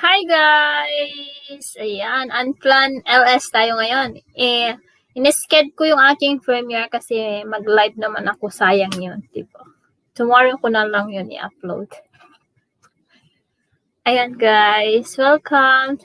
Hi guys! Ayan, unplanned LS tayo ngayon. Inisked ko yung aking premiere kasi mag-live naman ako, sayang yun, diba? Tomorrow ko na lang yun i-upload. Ayan guys, welcome.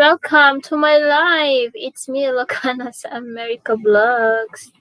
Welcome to my live! It's me, Locana sa America Vlogs.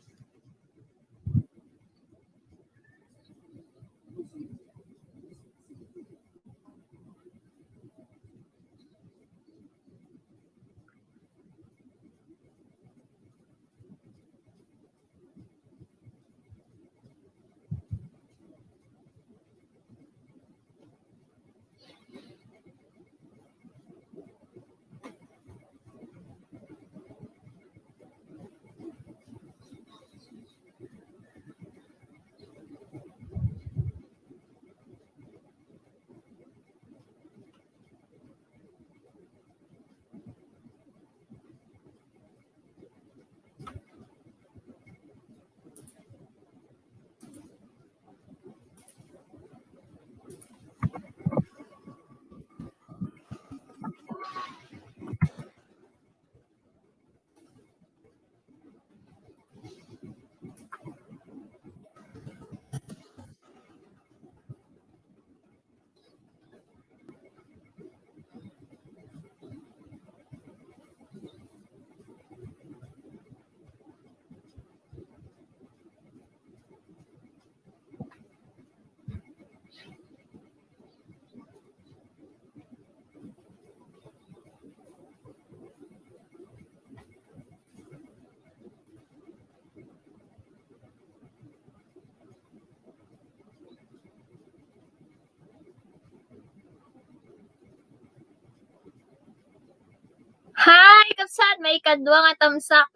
Hi! Kapsat, may kadwa nga tamsak.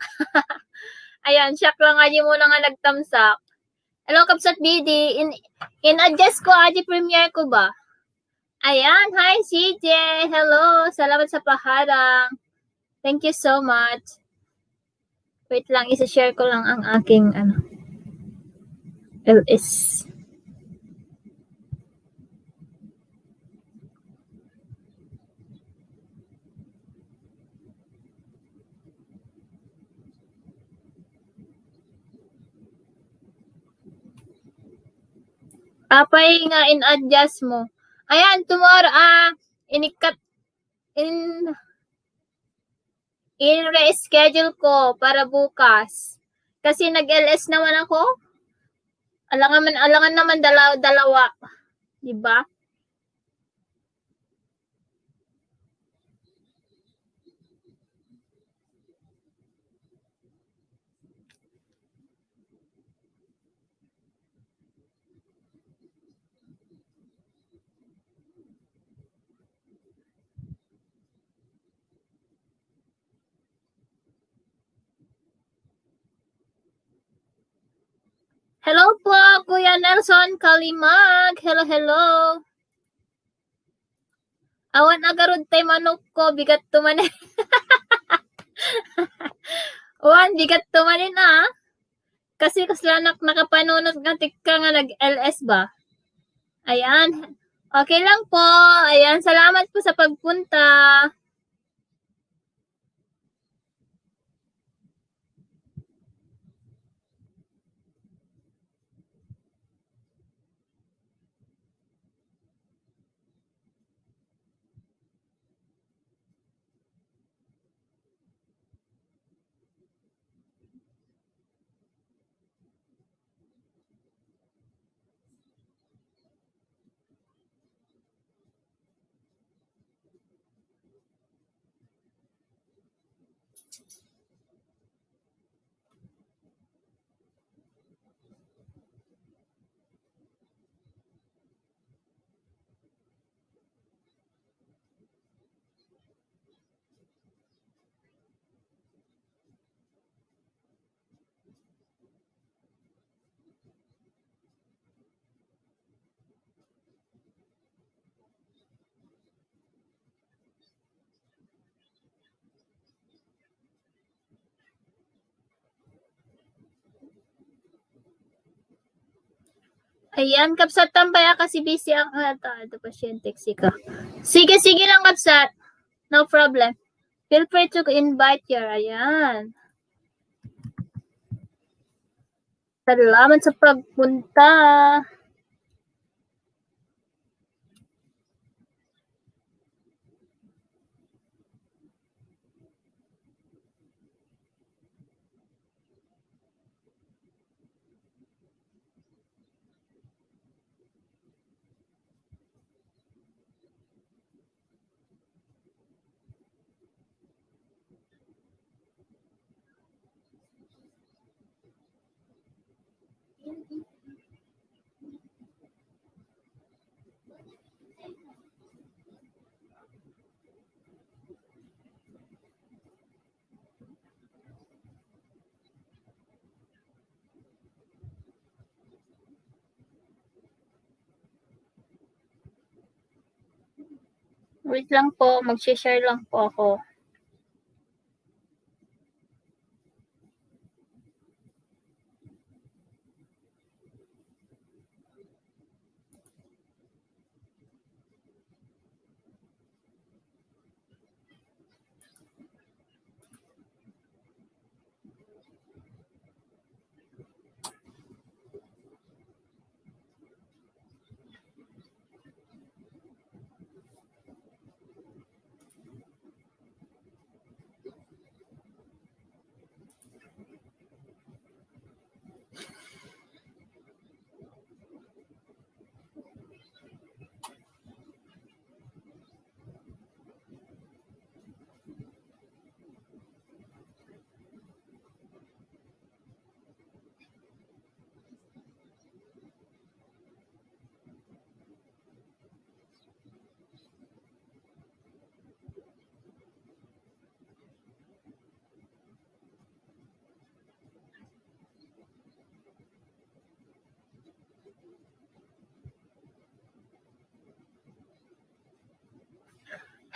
Ayan, siyak lang nga muna nga nagtamsak. Hello, Kapsat BD. In-adjust ko, aji premiere ko ba? Ayan, hi CJ. Hello, salamat sa paharang. Thank you so much. Wait lang, isa-share ko lang ang aking LS. Apay nga in-adjust mo. Ayan, tomorrow, inikat, in-reschedule ko para bukas. Kasi nag-LS naman ako. Alangan naman dalawa. Diba? Hello po, Kuya Nelson Kalimag. Hello. Awan agarod tay manok ko, bigat tumanin. Awan, bigat tumanin Kasi kaslanak nakapanunod nga tika nga nag-LS ba? Ayan. Okay lang po. Ayan, salamat po sa pagpunta. Ayan, Kapsat, tambaya kasi busy ang ito pasyente ka. Sige lang, Kapsat. No problem. Feel free to invite her. Ayan. Salamat sa pagpunta. Wait lang po, mag-share lang po ako.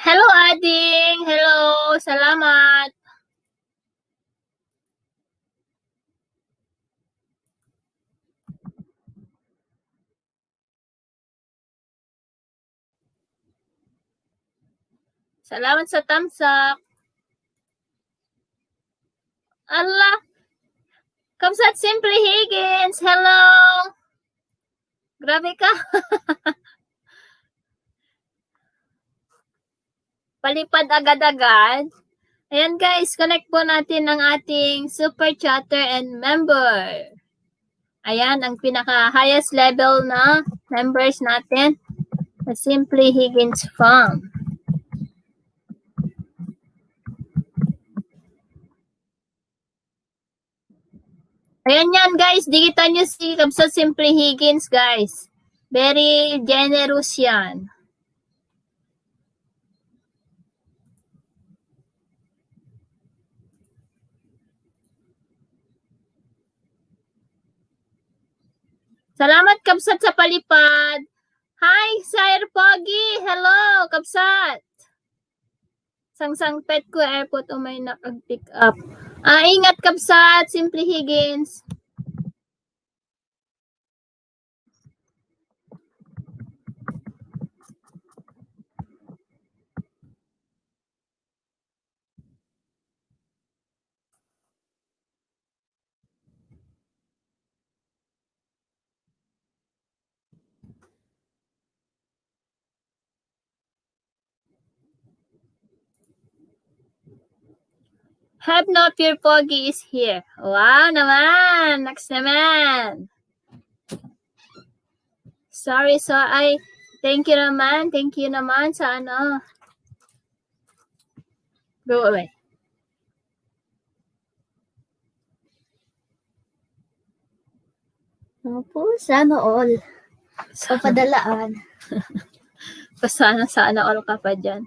Hello, Ading! Hello! Salamat! Salamat sa thumbs up. Allah! Kamsat Simply Higgins! Hello! Grabe ka! Palipad agad-agad. Ayan guys, connect po natin ang ating super chatter and member. Ayan, ang pinaka-highest level na members natin. The Simply Higgins Farm. Ayan yan guys, digitan nyo si Kamsat Simply Higgins guys. Very generous yan. Salamat Kapsat sa palipad. Hi, Sir Pogi. Hello, Kapsat. Sang pet ko airport o may nakag-pick up. Ingat Kapsat, Simply Higgins. Have no fear, Pogi is here. Wow naman! Next naman! Sorry, so thank you naman sa ano. Go away. Opo, sana all. Padalaan. Sana all ka pa dyan.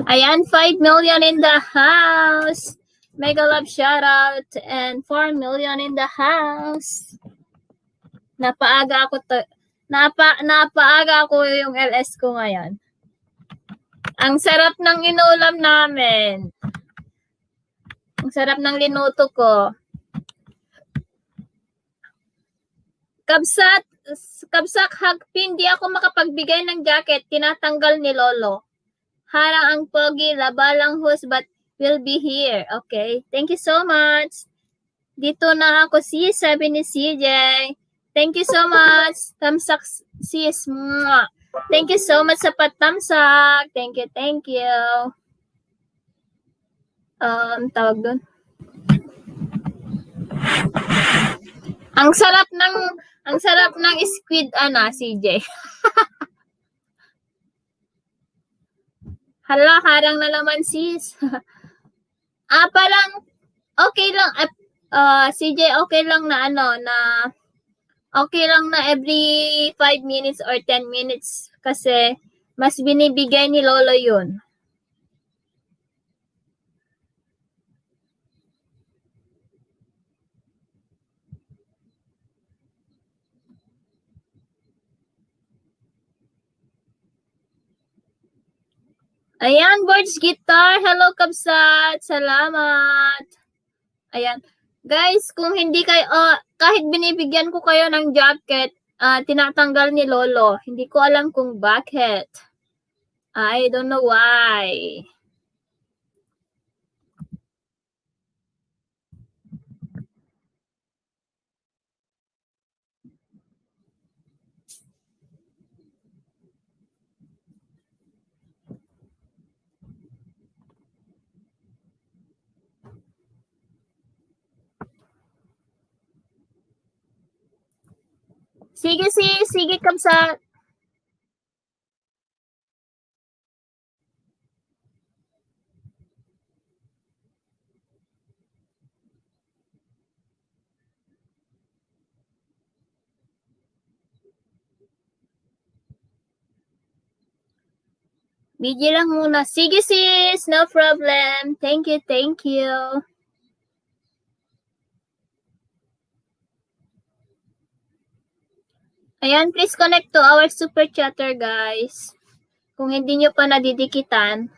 Ayan, 5 million in the house. Mega love shout out and 4 million in the house. Napaaga ako yung LS ko ngayon. Ang sarap ng inulam namin. Ang sarap ng linuto ko. Kapsat, Kabsak Hagpin, di ako makapagbigay ng jacket. Tinatanggal ni Lolo. Harang ang pogi, labalang hus, but will be here. Okay. Thank you so much. Dito na ako sis, sabi ni CJ. Thank you so much. Tamsak sis. Mwah. Thank you so much sa patamsak. Thank you, thank you. Tawag doon. Ang sarap ng squid CJ. Hala, harang na naman sis. Parang okay lang CJ, okay lang na okay lang na every 5 minutes or 10 minutes kasi mas binibigay ni Lolo yun. Ayan, Birds Guitar. Hello, Kabsat. Salamat. Ayan. Guys, kung hindi kayo, kahit binibigyan ko kayo ng jacket, tinatanggal ni Lolo. Hindi ko alam kung bakit. I don't know why. Sige, Kabsat. Video lang muna. Sige sis, no problem. Thank you, thank you. Ayan, please connect to our super chatter guys. Kung hindi nyo pa nadidikitan.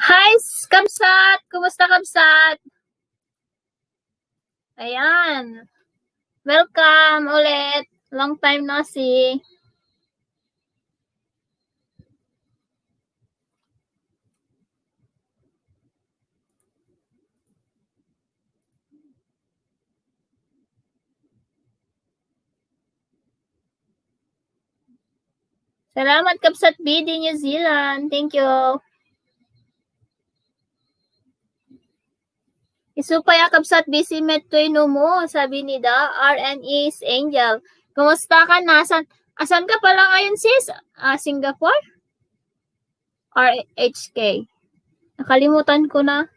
Hi, Kabsat! Kumusta, Kabsat? Ayan. Welcome ulit. Long time no see. Salamat, Kabsat BD New Zealand. Thank you. Isupaya Kabsat busy met no mo, sabi ni Da. RNE's Angel. Kumusta ka? Asan ka pala ngayon, sis? Singapore? RHK. Nakalimutan ko na.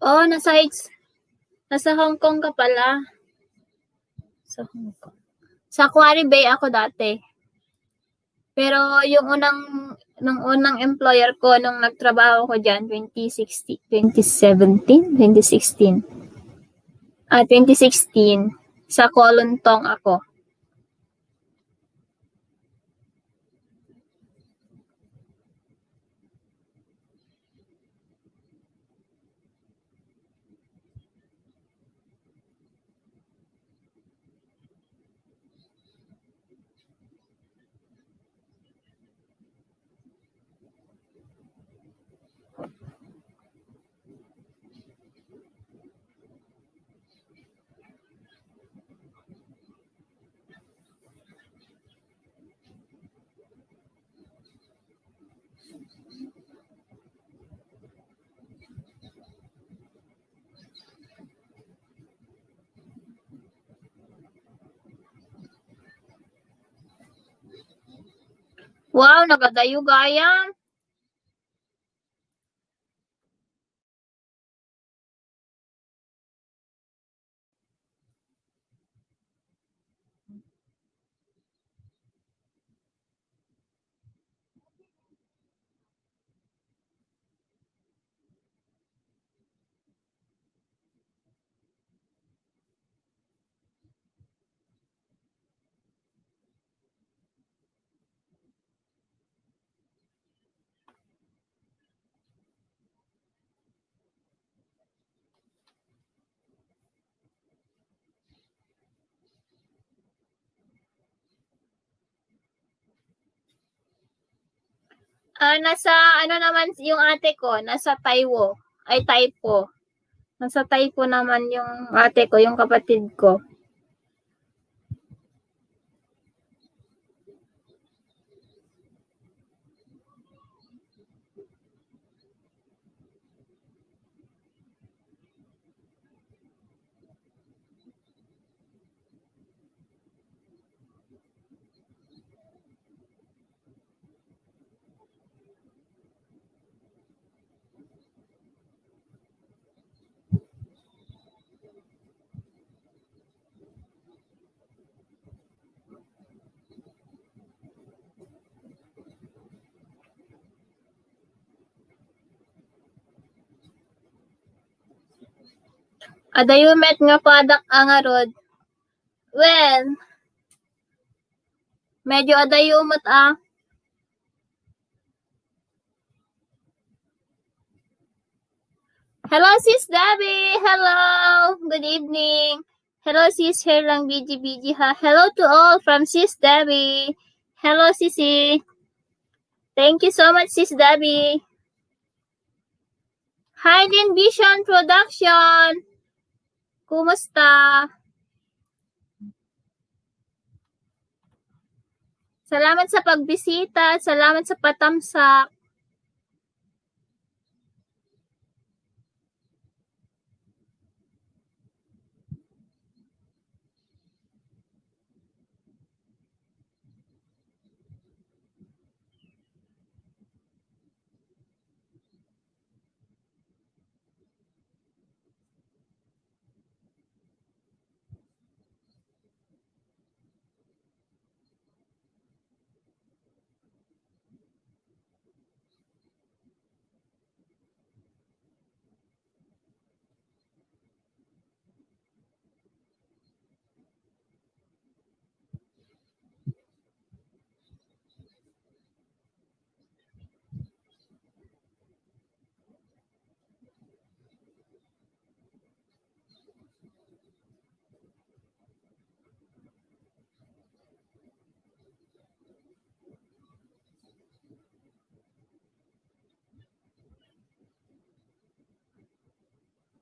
Oh, nasa Hong Kong ka pala. Sa Hong Kong. Sa Quarry Bay ako dati. Pero yung unang employer ko nung nagtrabaho ko diyan 2016 sa Kolontong ako. Wow, nagadayo gaya. Nasa ano naman yung ate ko, nasa Taiwo. Ay, Taipo. Nasa Taipo naman yung ate ko, yung kapatid ko. Adayumet nga padak angarod. Well, medyo adayumat Hello, Sis Debbie! Hello! Good evening! Hello, Sis Herlang BG ha. Hello to all from Sis Debbie. Hello, Sisi. Thank you so much, Sis Debbie. Hi din Vision Production. Kumusta? Salamat sa pagbisita. Salamat sa patamsak.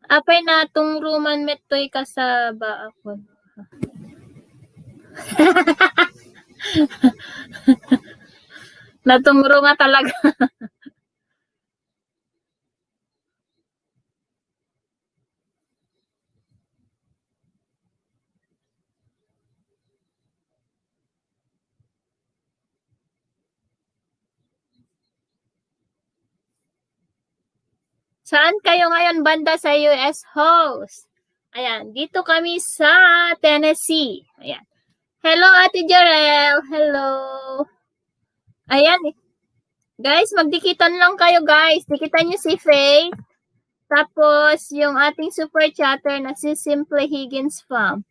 Apay natong ruman mettoy kasaba ako. Natungro nga talaga. Saan kayo ngayon banda sa US host? Ayan, dito kami sa Tennessee. Ayan. Hello, Ate Jarel. Hello. Ayan. Guys, magdikitan lang kayo, guys. Dikitan nyo si Faith. Tapos, yung ating super chatter na si Simple Higgins Farm.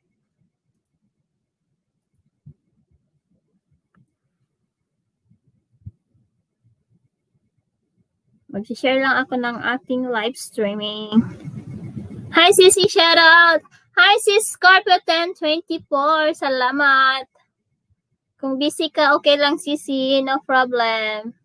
Mag-share lang ako ng ating live streaming. Hi, Sisi, shout out! Hi, Sis Scorpio 1024. Salamat. Kung busy ka, okay lang, Sisi. No problem.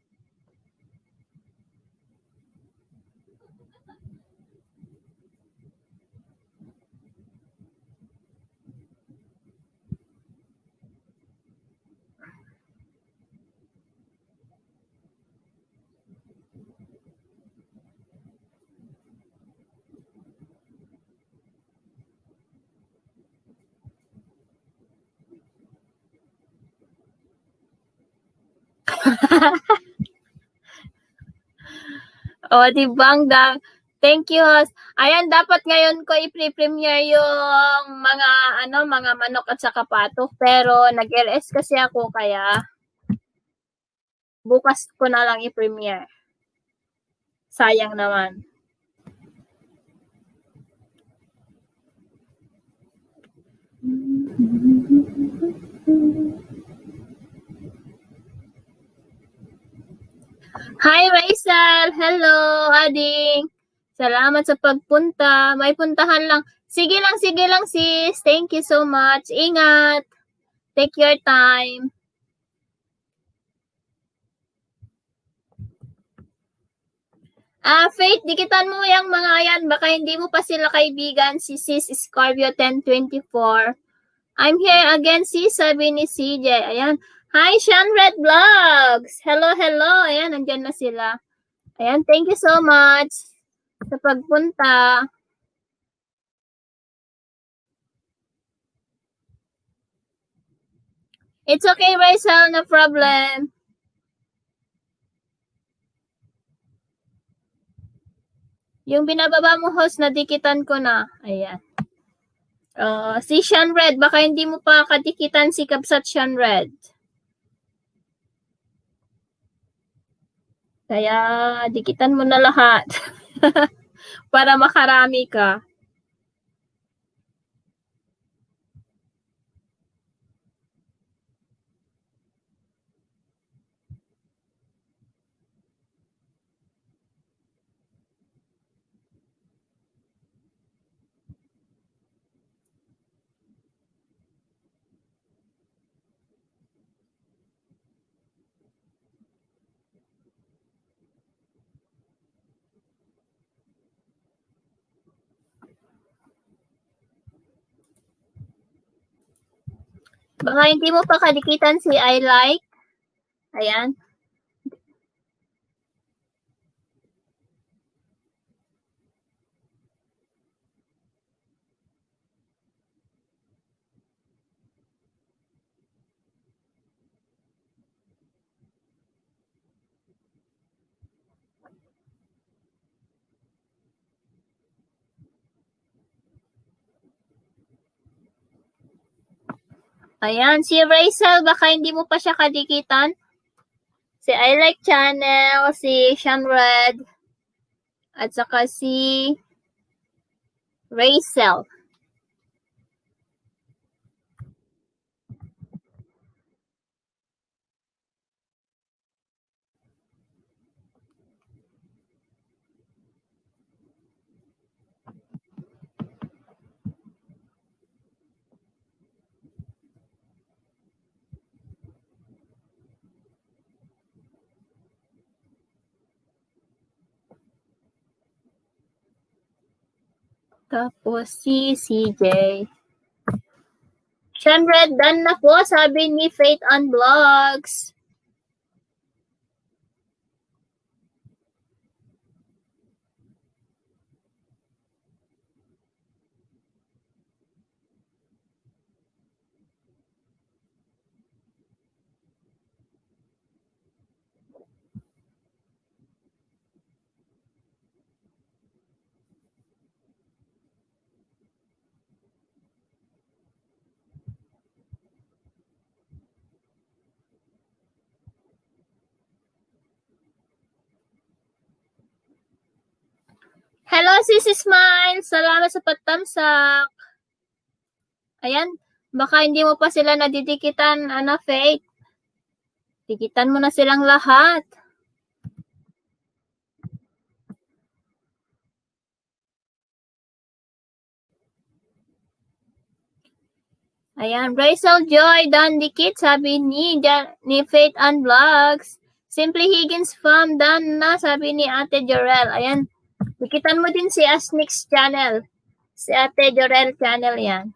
O, dibang dang. Thank you, host. Ayan, dapat ngayon ko i-premiere yung mga manok at saka pato. Pero nag-LS kasi ako kaya bukas ko na lang i-premiere. Sayang naman. Hi, Raisel! Hello, Ading! Salamat sa pagpunta. May puntahan lang. Sige lang, sis. Thank you so much. Ingat. Take your time. Faith, dikitan mo yung mga yan. Baka hindi mo pa sila kaibigan. Si Sis Scorpio 1024. I'm here again, sis. Sabi ni CJ. Ayan. Hi, Sean Red Vlogs. Hello. Ayan, nandyan na sila. Ayan, thank you so much sa pagpunta. It's okay, Rachel. No problem. Yung binababa mo, host, nadikitan ko na. Ayan. Si Sean Red, baka hindi mo pa kadikitan si Kabsat Sean Red. Kaya, dikitan mo na lahat. Para makarami ka. Baka hindi mo pa kadikitan si I Like. Ayan. Ayan, si Rachel, baka hindi mo pa siya kadikitan. Si I Like Channel, si Sean Red, at saka si Rachel. Tapos si CJ. Sean Red, done na po, sabi ni Faith on Vlogs. Hello, Sissy Smile. Salamat sa pagtamsak. Ayan, baka hindi mo pa sila nadidikitan, Faith. Dikitan mo na silang lahat. Ayan, Rachel Joy, Dan Dikit, sabi ni Faith on Vlogs. Simply Higgins Farm, Dan na, sabi ni Ate Jorel. Ayan, dikitan mo din si Asnix Channel. Si Ate Jorel Channel yan.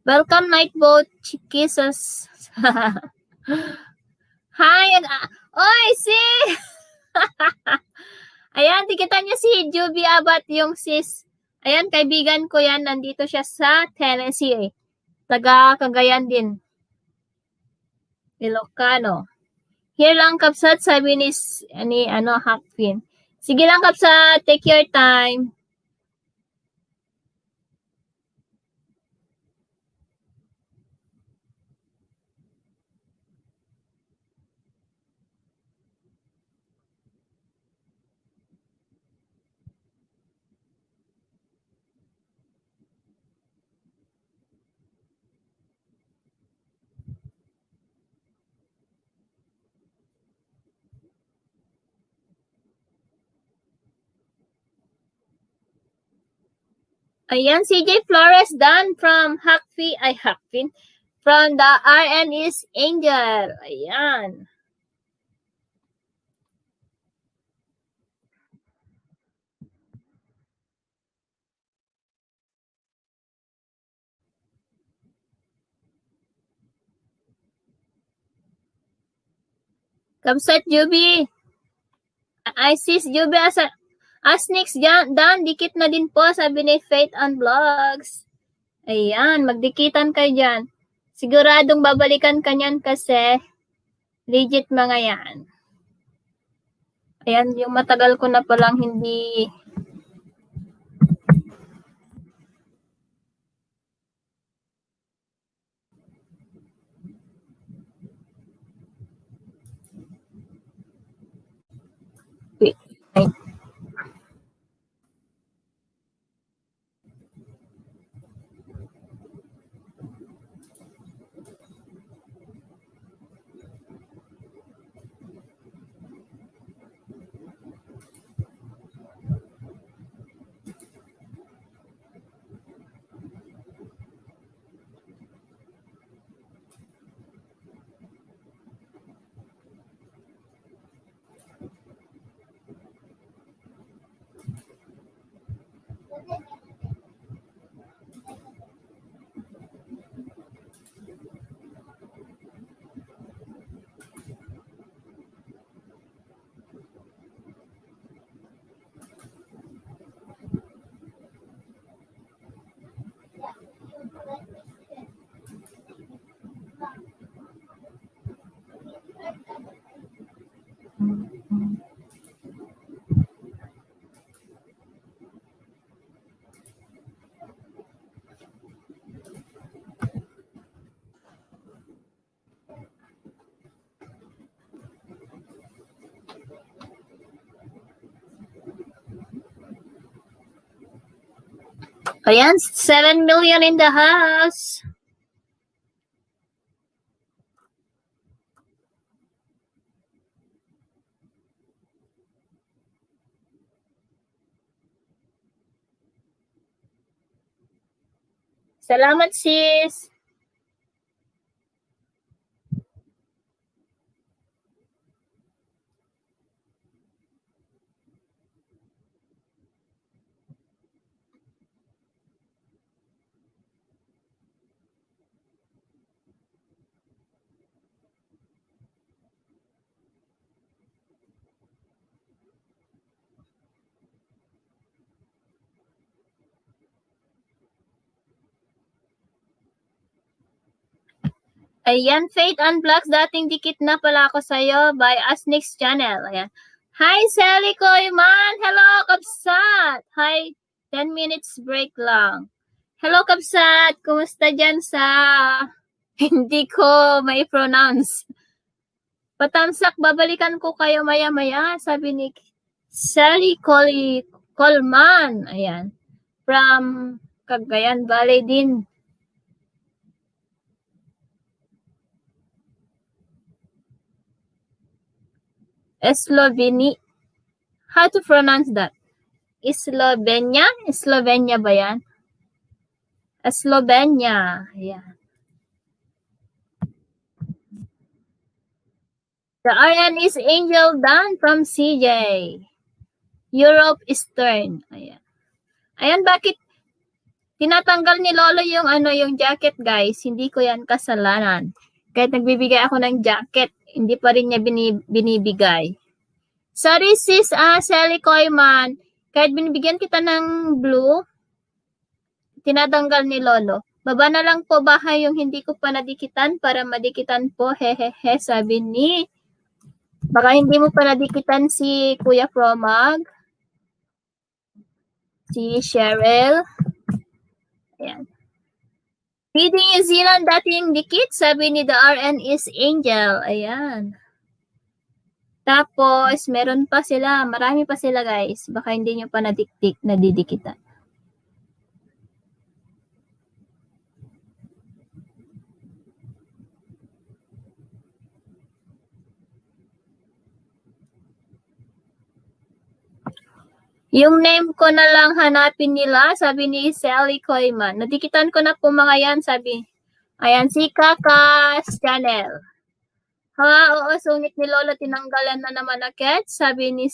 Welcome, Nightboat Kisses. Hi! Oy, si! Ayan, dikitan niya si Juby Abat, yung sis. Ayan, kaibigan ko yan. Nandito siya sa Tennessee. Taga Cagayan din. Ilocano. Here lang Kapsat, sabi ni Hakpin. Sige lang Kapsat, take your time. Ayan, CJ Flores done from Hakpin. From the RN is Angel. Ayan. Kapsat Juby. Isis Juby as next done, dikit na din po, sabi ni Faith on Vlogs. Ayan, magdikitan kayo dyan. Siguradong babalikan ka niyan kasi legit mga yan. Ayan, yung matagal ko na palang hindi wait. Ayan, 7 million in the house. Salamat sis. Ayan, Faith Unblocks, dating dikit na pala ako sa'yo by Asnix Channel. Ayan. Hi, Sally Koyman! Hello, Kapsat! Hi, 10 minutes break lang. Hello, Kapsat! Kumusta dyan sa... Hindi ko may pronounce. Patamsak, babalikan ko kayo maya-maya, sabi ni Sally Coleman. Ayan. From Cagayan Valley din. Slovenia. How to pronounce that? Slovenia? Slovenia ba yan? Slovenia. Ayan. The RN is Angel Dan from CJ. Europe Eastern. Ayan. Ayan, bakit tinatanggal ni Lolo yung jacket, guys? Hindi ko yan kasalanan. Kahit nagbibigay ako ng jacket, hindi pa rin niya binibigay. Sorry sis, Sally Koyman. Kahit binibigyan kita ng blue, tinatanggal ni Lolo. Baba na lang po bahay yung hindi ko pa nadikitan para madikitan po. Hehehe, sabi ni. Baka hindi mo pa nadikitan si Kuya Fromag. Si Cheryl. Ayan. PD New Zealand dating dikit, sabi ni The RN is Angel. Ayan. Tapos, meron pa sila. Marami pa sila, guys. Baka hindi nyo pa nadidikitan. Yung name ko na lang hanapin nila, sabi ni Sally Koyman. Nadikitan ko na po mga yan, sabi. Ayan, si Kakas Channel. Ha, oo, sungit ni Lolo, tinanggalan na naman agad, sabi ni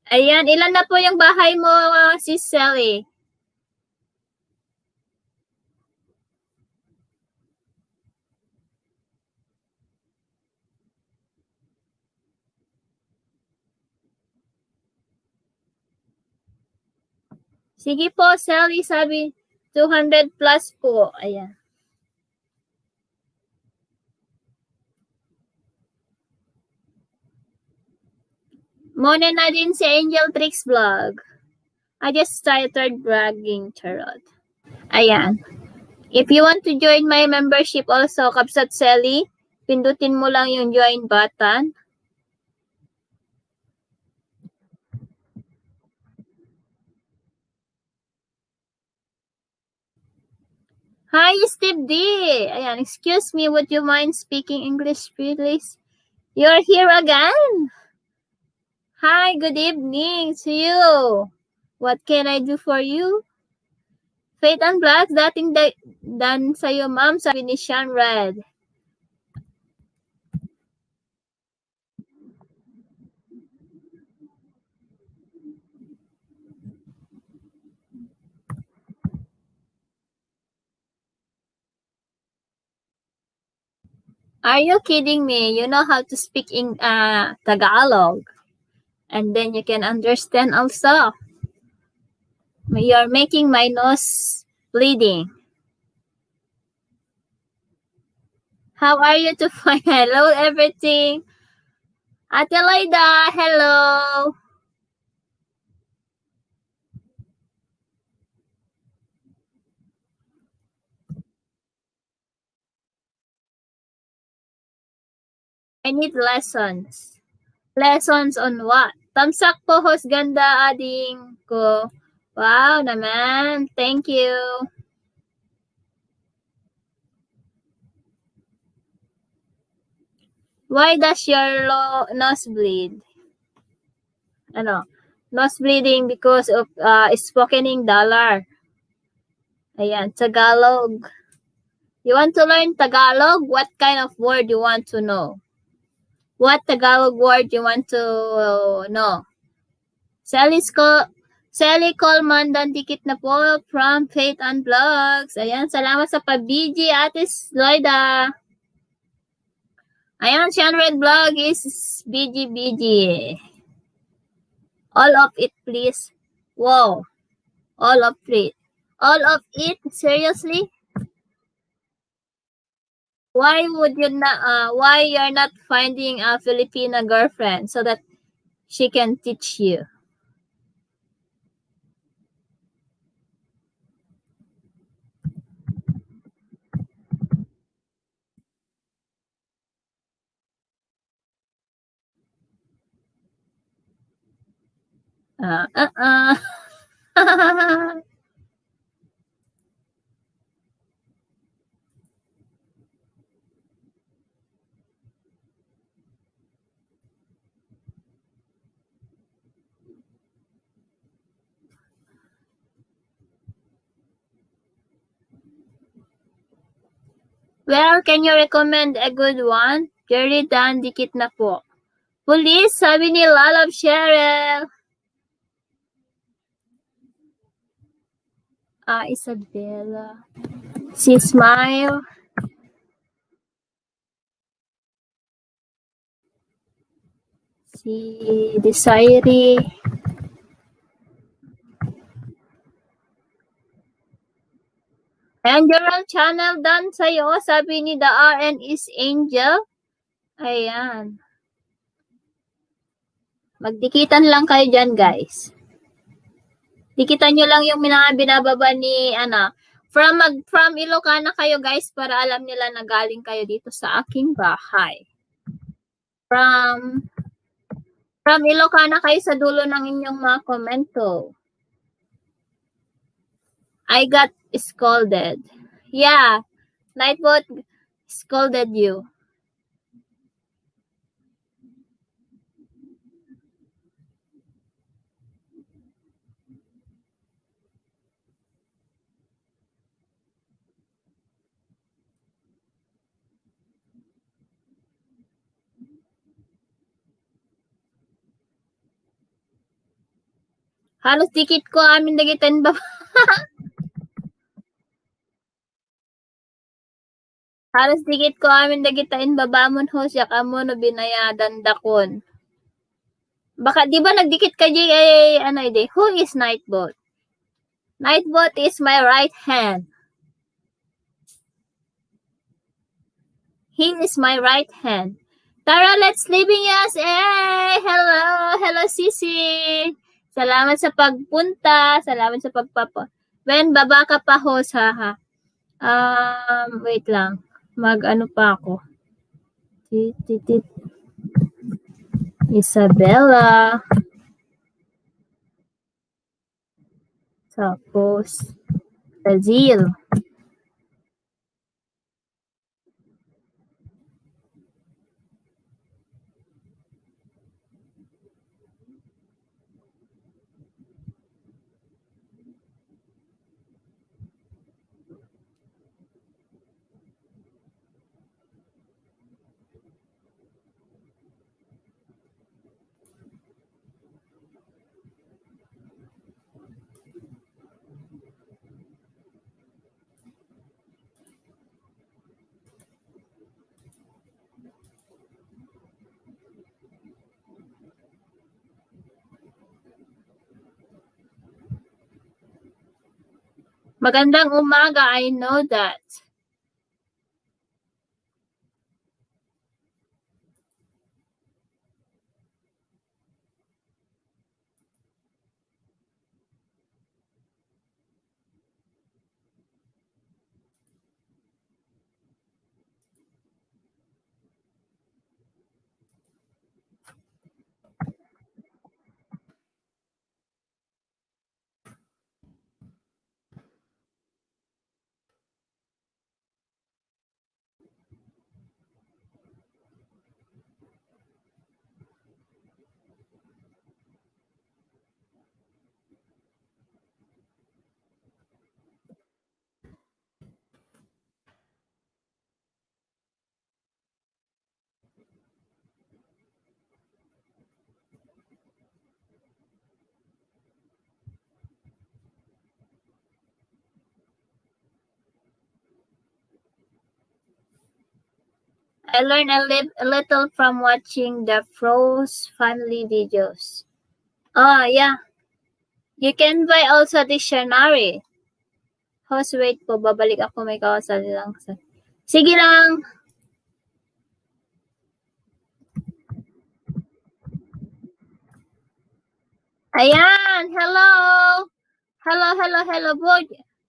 Ayan, ilan na po yung bahay mo, si Sally? Sige po, Sally, sabi 200 plus po. Ayan. Muna na din si Angel Tricks Vlog. I just started bragging, charot. Ayan. If you want to join my membership also, Kapsat Sally, pindutin mo lang yung join button. Hi, Steve D. Ayan, excuse me, would you mind speaking English, please? You're here again. Hi, good evening to you. What can I do for you? Faith and Blacks, dating dan sa'yo, ma'am, sabi ni Sean Red. Are you kidding me? You know how to speak in Tagalog. And then you can understand also. You're making my nose bleeding. How are you to find? Hello, everything. Ate Loida, hello. I need lessons. Lessons on what? Tamsak po, host ganda ading ko. Wow naman. Thank you. Why does your nose bleed? Ano? Nose bleeding because of spokening dollar. Ayan, Tagalog. You want to learn Tagalog? What kind of word you want to know? What Tagalog word you want to know? Sally Coleman, dikit na po from Faith and Vlogs. Ayan, salamat sa pabiji, Ate Loida. Ayan, Sean Red Vlog is BG. All of it, please. Wow. All of it. All of it? Seriously? Why would you not, why you're not finding a Filipina girlfriend so that she can teach you? Well, can you recommend a good one? Jerry Dan, dikit na po. Police, sabi ni Love Cheryl. Isabella. Si Smile. Si Desiree. And Gerald channel done sa'yo, sabi ni The RN is Angel. Ayan. Magdikitan lang kayo dyan, guys. Dikitan nyo lang yung mga binababa ni, from Ilocana kayo, guys, para alam nila na galing kayo dito sa aking bahay. From Ilocana kayo sa dulo ng inyong mga komento. I got scolded. Yeah, Nightbot scolded you. Halos dikit ko amin dagitan ba? Halos dikit ko amin dagitain babamon ho siya kamo no binayadan dakon. Baka di ba nagdikit ka who is Nightbot? Nightbot is my right hand. He is my right hand. Tara, let's living yes. Hello Sisi. Salamat sa pagpunta, salamat sa pagpapa. Ben, baba ka pa ho ha. Wait lang. Mag-ano pa ako. Isabella. Tapos, Brazil. Magandang umaga, I know that. I learned a little from watching the Froze family videos. Oh, yeah. You can buy also dictionary. Host, wait po. Babalik ako, may kawasal lang. Sige lang. Ayan. Hello. Hello.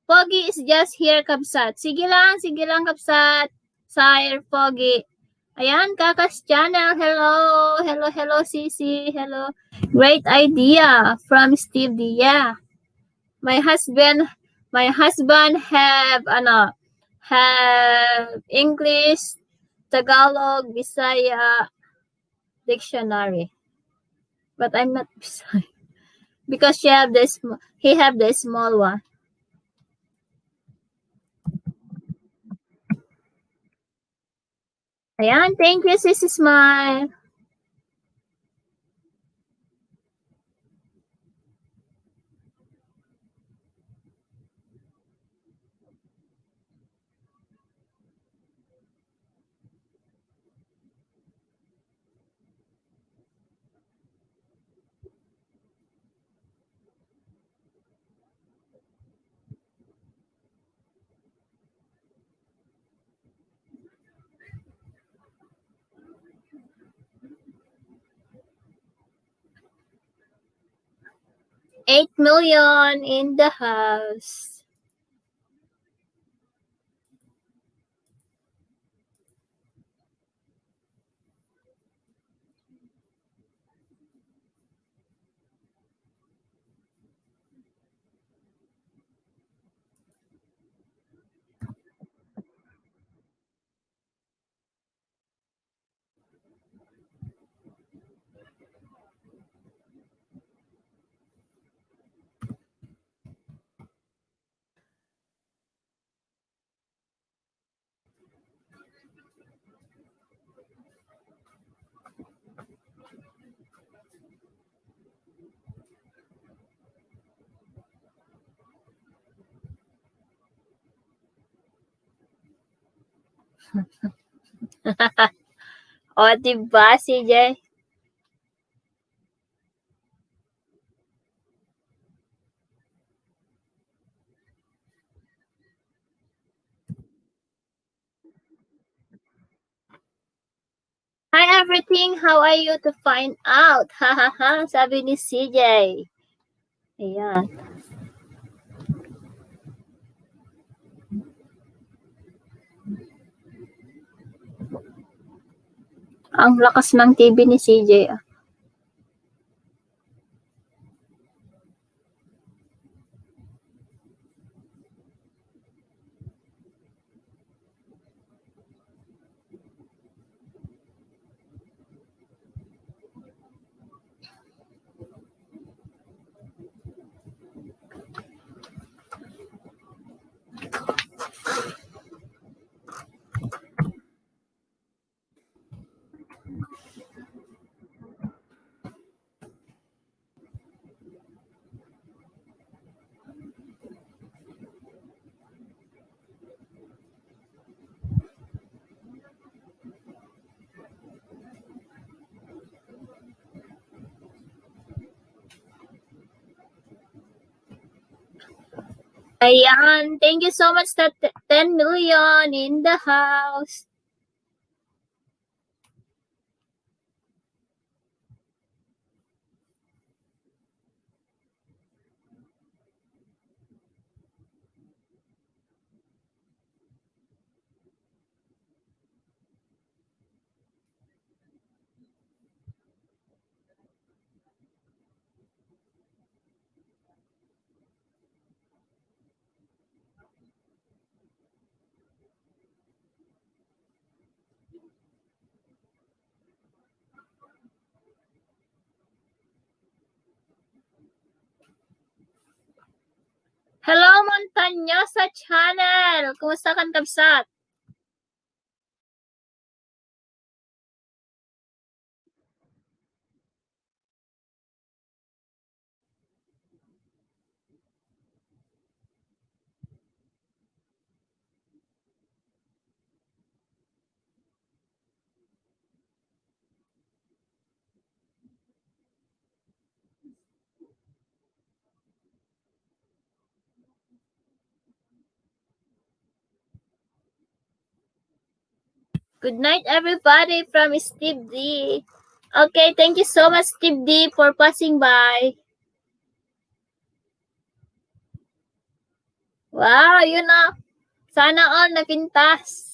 Pogi is just here, Kabsat. Sige lang, Kabsat. Sire, Pogi. Ayan, Kakas Channel. Hello, Sisi. Hello. Great idea from Steve Dia. My husband have English, Tagalog, Bisaya dictionary. But I'm not Bisaya. Because he have the small one. Ayan, thank you, Sissy Smile. 8 million in the house. O, diba, CJ? Hi, everything. How are you to find out? Ha ha ha, sabi ni CJ. Ayan. Ang lakas ng TV ni CJ. Ayan. Thank you so much that 10 million in the house. Hello, Montañosa Channel! Kumusta kan, Kabsat? Good night, everybody, from Steve D. Okay, thank you so much, Steve D, for passing by. Wow, yun na. Sana all napintas.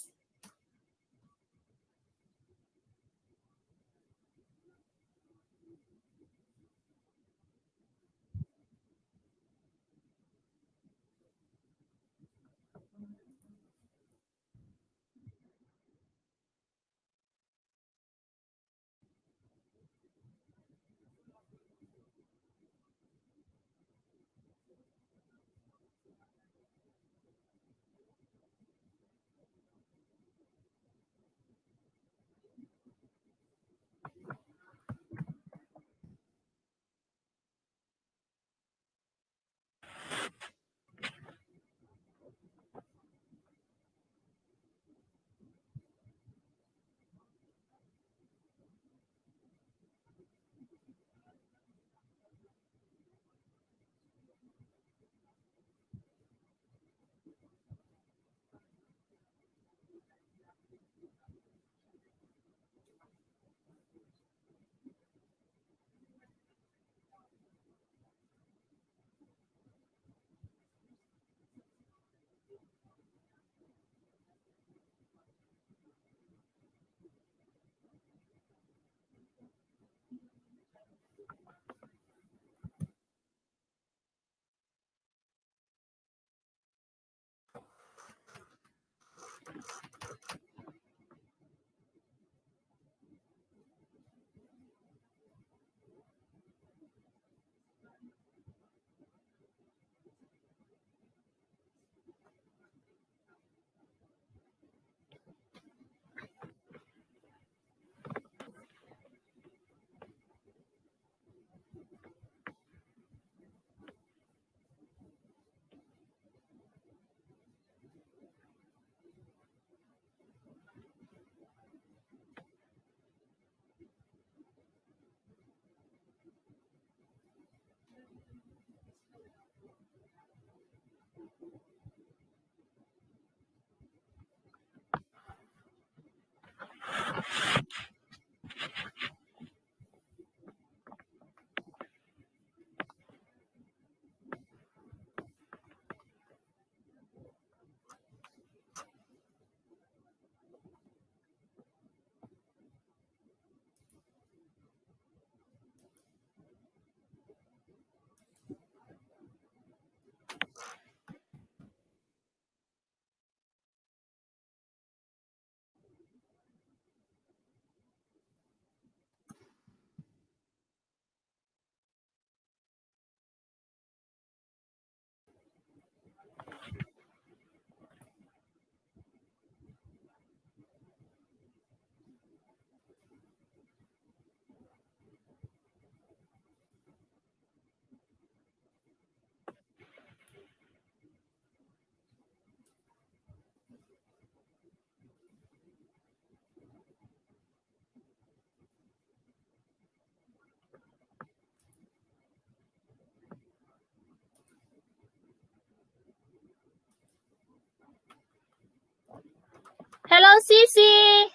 Sisi!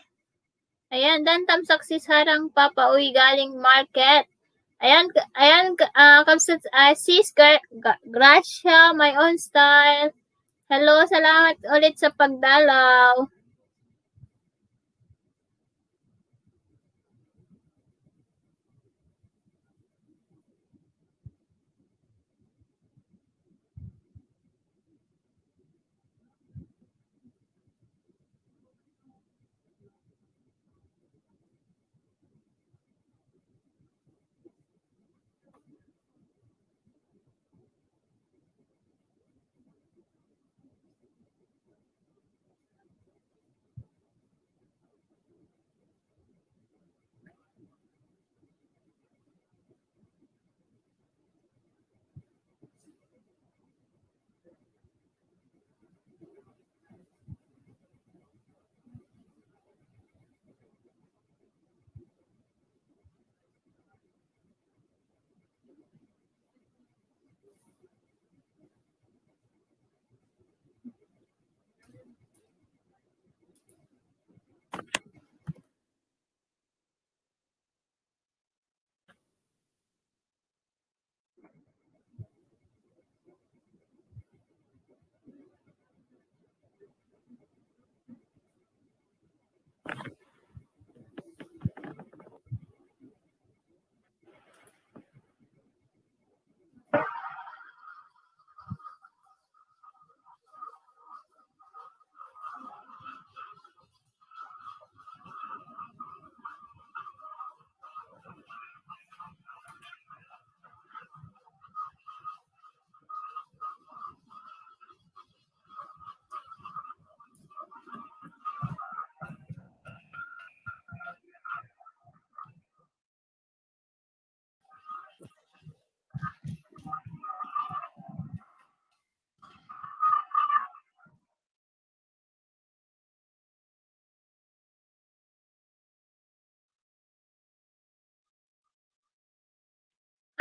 Ayan, dan tamsak si Sarang papauwi galing market. Ayan, kapsat, sis, Gracia, my own style. Hello, salamat ulit sa pagdalaw.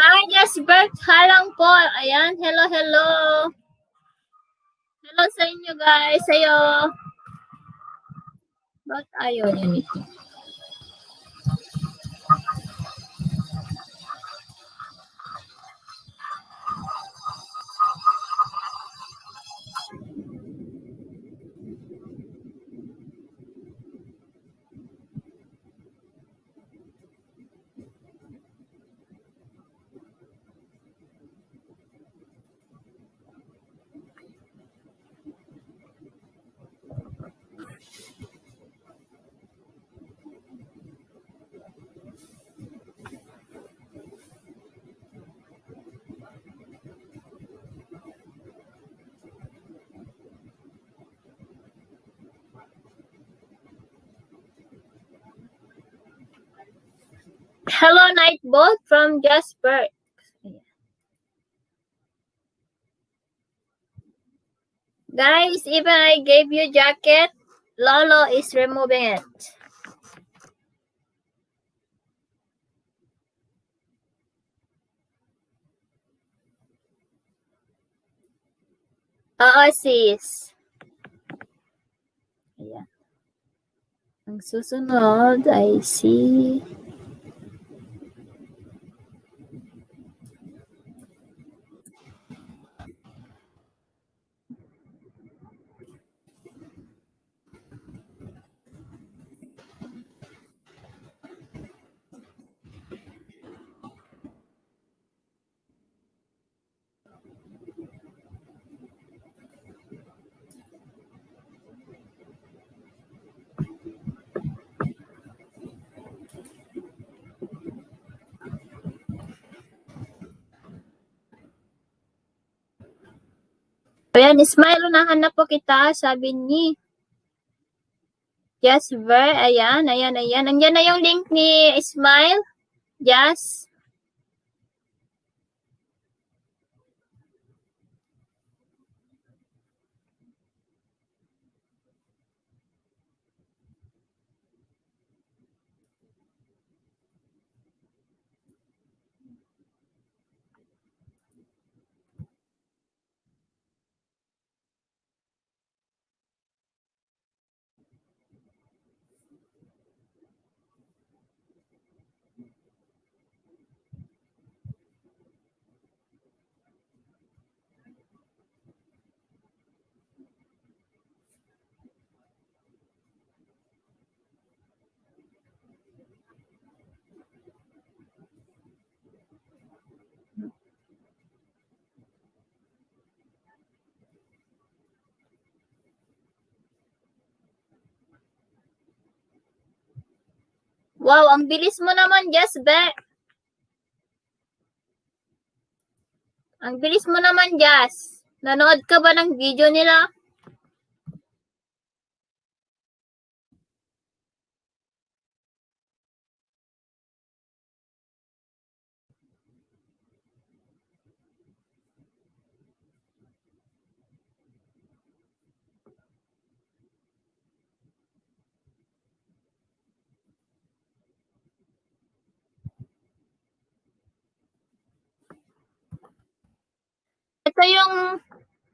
Hi, Jasbert Halang po. Ayan, hello. Hello sa inyo guys. Sa'yo. Ba't ayaw niyo nito? Hello, Nightbolt from Jasper. Guys, even I gave you jacket, Lolo is removing it. Oo, sis. Ayan. Ang susunod ay si... Ayan, Smile, unahan na po kita, sabi ni Jasper. Ayan. Nandiyan na yung link ni Smile. Jas. Wow, ang bilis mo naman, Jess, be. Ang bilis mo naman, Jess. Nanood ka ba ng video nila?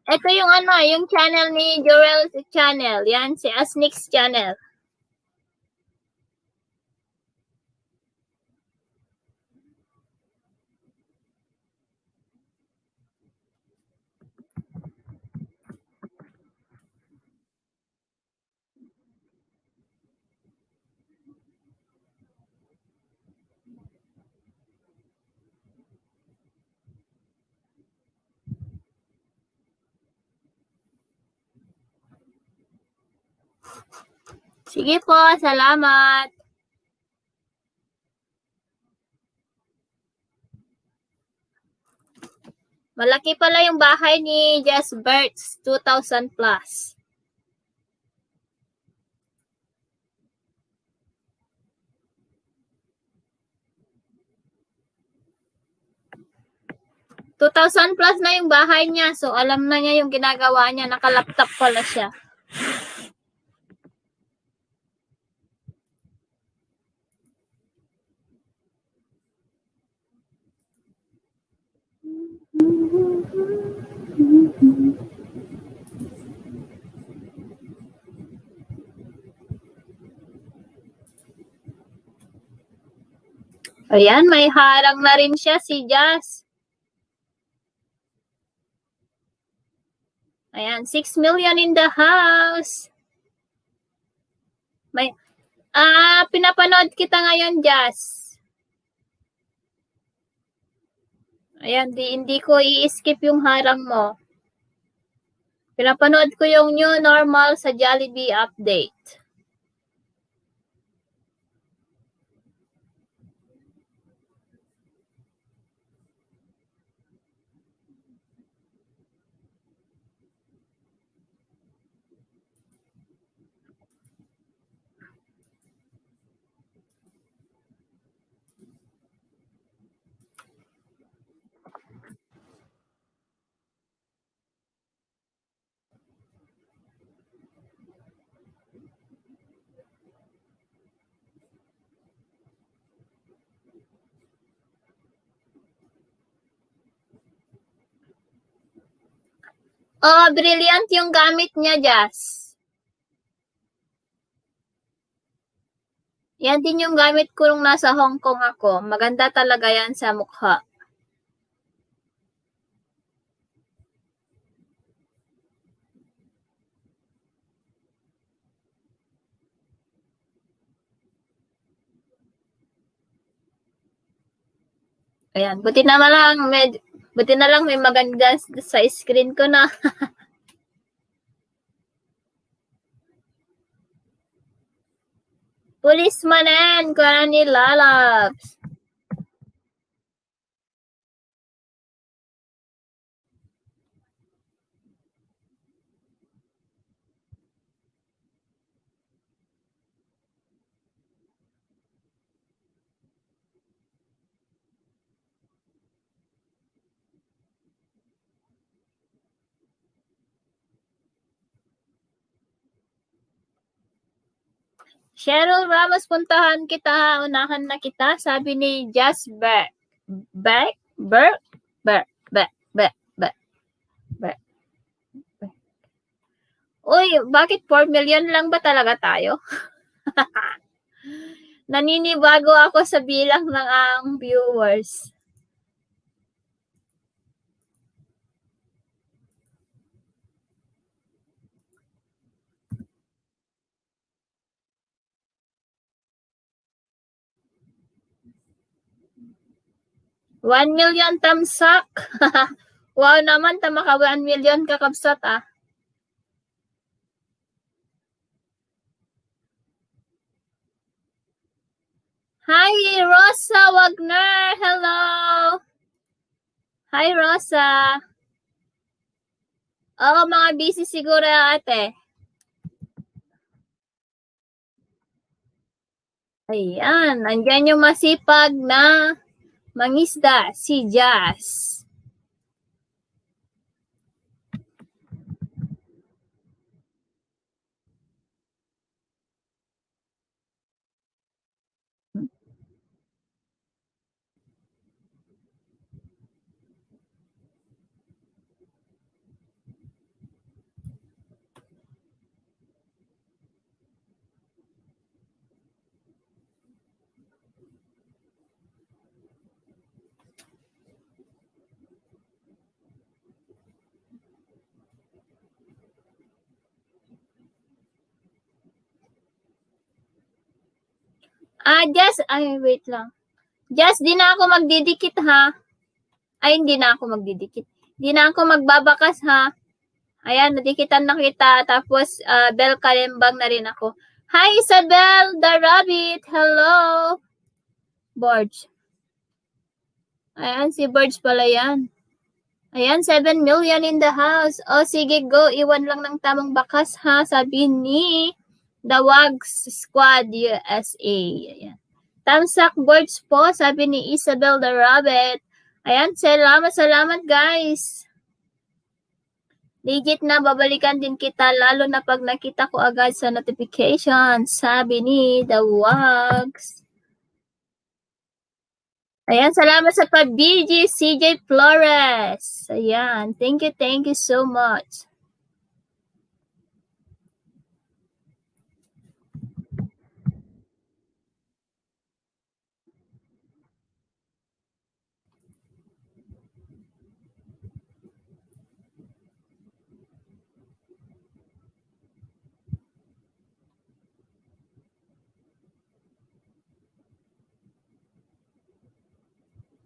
Ito yung ano, yung channel ni Jorel's channel. Yan, si Asnix channel. Sige po, salamat. Malaki pala yung bahay ni Jess Bertz, 2,000 plus. $2,000 plus na yung bahay niya. So, alam na niya yung ginagawa niya. Naka-laptop pala siya. Ayan, may harang na rin siya si Jazz. Ayan, 6 million in the house. May, pinapanood kita ngayon, Jazz. Ayan, hindi ko i-skip yung harang mo. Pinapanood ko yung new normal sa Jollibee update. Oh, brilliant yung gamit niya, Jazz. Yan din yung gamit ko nung nasa Hong Kong ako. Maganda talaga yan sa mukha. Ayan, buti na lang may maganda sa screen ko na. Policeman ko na ni Lalabs. Cheryl Ramos, puntahan kita, unahan na kita, sabi ni Jazz Beck. Uy, bakit 4 million lang ba talaga tayo? Naninibago ako sa bilang ng ang viewers. $1 million tamsak. Wow naman, tama ka 1 million kakabsat ah. Hi, Rosa Wagner. Hello. Hi, Rosa. Oo, mga busy siguro ate. Ayan, andyan yung masipag na mangisda, si Jazz. Jazz, ay, wait lang. Jazz, di na ako magdidikit ha. Ay, hindi na ako magdidikit. Di na ako magbabakas ha. Ayan, nadikitan na kita. Tapos, Bel Kalembang na rin ako. Hi, Isabel the Rabbit. Hello. Borge. Ayan, si Borge pala yan. Ayan, 7 million in the house. O, sige, go. Iwan lang ng tamang bakas ha. Sabi ni The Wags Squad USA. Ayan. Tamsak Borge po. Sabi ni Isabel the Rabbit. Ayan, salamat guys. Legit na, babalikan din kita, lalo na pag nakita ko agad sa notification, sabi ni The Wags. Ayan, salamat sa pag-BG, CJ Flores. Ayan, thank you so much.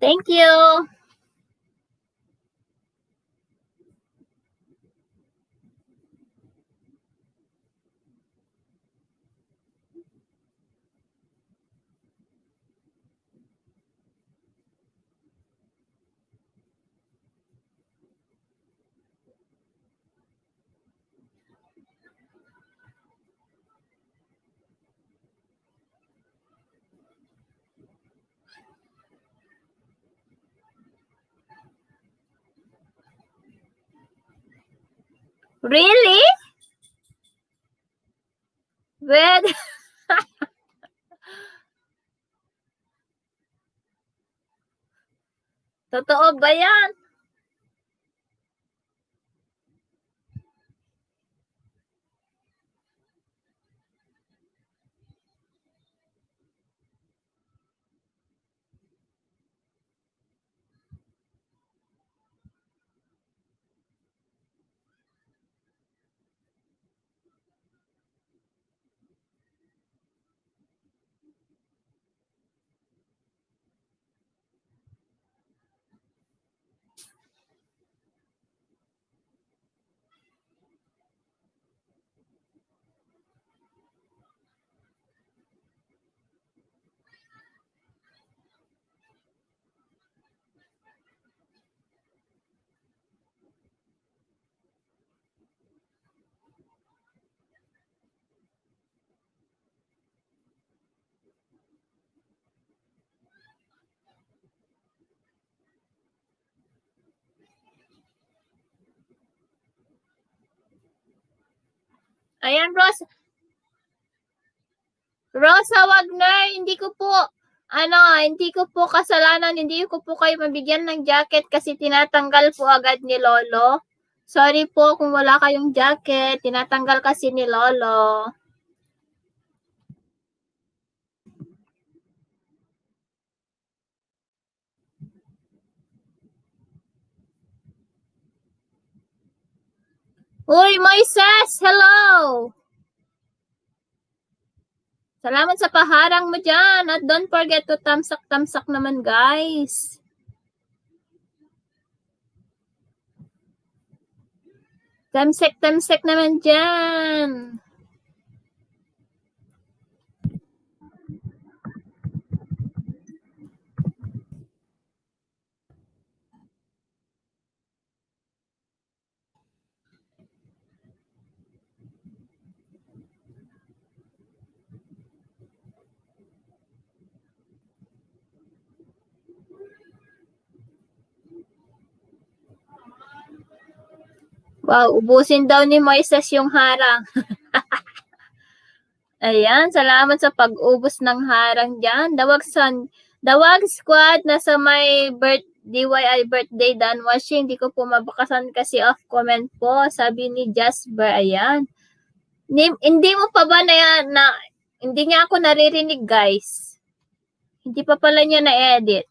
Thank you. Really? Well, totoo ba yan? Ayan, Rosa Wagner, hindi ko po kasalanan, hindi ko po kayo mabigyan ng jacket kasi tinatanggal po agad ni Lolo. Sorry po kung wala kayong jacket, tinatanggal kasi ni Lolo. Uy, Moises, hello! Salamat sa paharang mo dyan. At don't forget to tamsak naman, guys. Tamsek naman dyan. Wow, ubusin daw ni Moises yung harang. Ayan, salamat sa pag-ubos ng harang dyan. Dawag Squad na sa may DYI birthday Dan Washing. Di ko po mabakasan kasi off comment po. Sabi ni Jasper, ayan. Hindi mo pa ba hindi niya ako naririnig, guys. Hindi pa pala niya na-edit.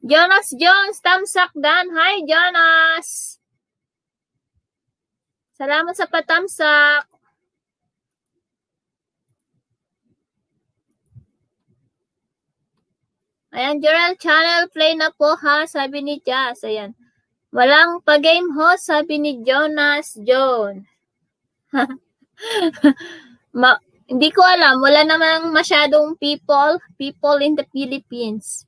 Jonas Jones, tamsak Dan. Hi, Jonas! Salamat sa patamsak. Ayan, Jorel Channel, play na po ha, sabi ni Jazz. Ayan. Walang pa-game host, sabi ni Jonas Jones. Hindi ko alam, wala namang masyadong people in the Philippines.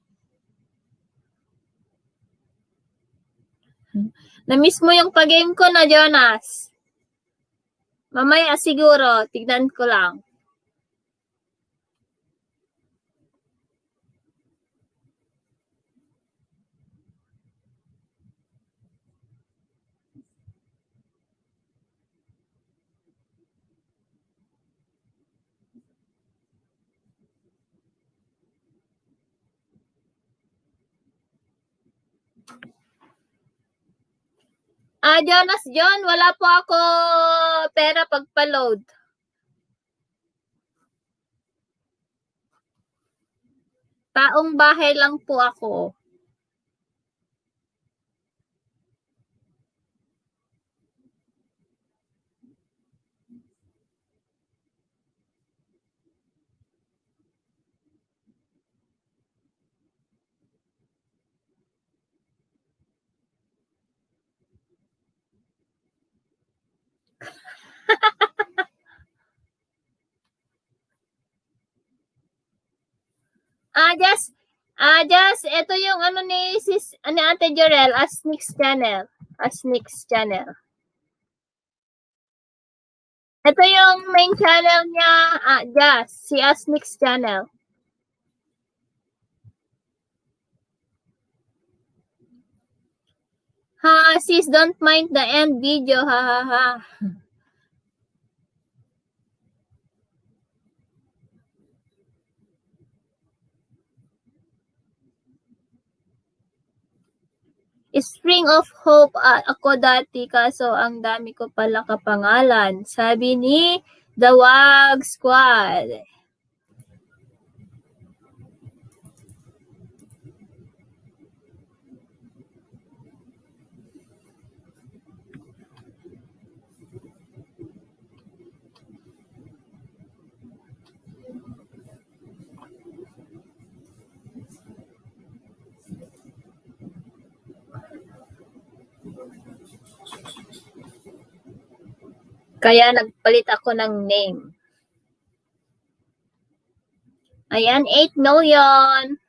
Na-miss mo yung pa-game ko na, Jonas. Mamaya siguro, tignan ko lang. Jonas John, wala po ako pera pagpa-load. Taong bahay lang po ako. Just, ito yung ni Ate Jorel, Asnix Channel. Ito yung main channel niya, Just, si Asnix Channel. Sis, don't mind the end video, ha. Spring of Hope ako dati kaso ang dami ko pala kapangalan. Sabi ni Dawag Squad. Kaya nagpalit ako ng name. Ayan, 8 million.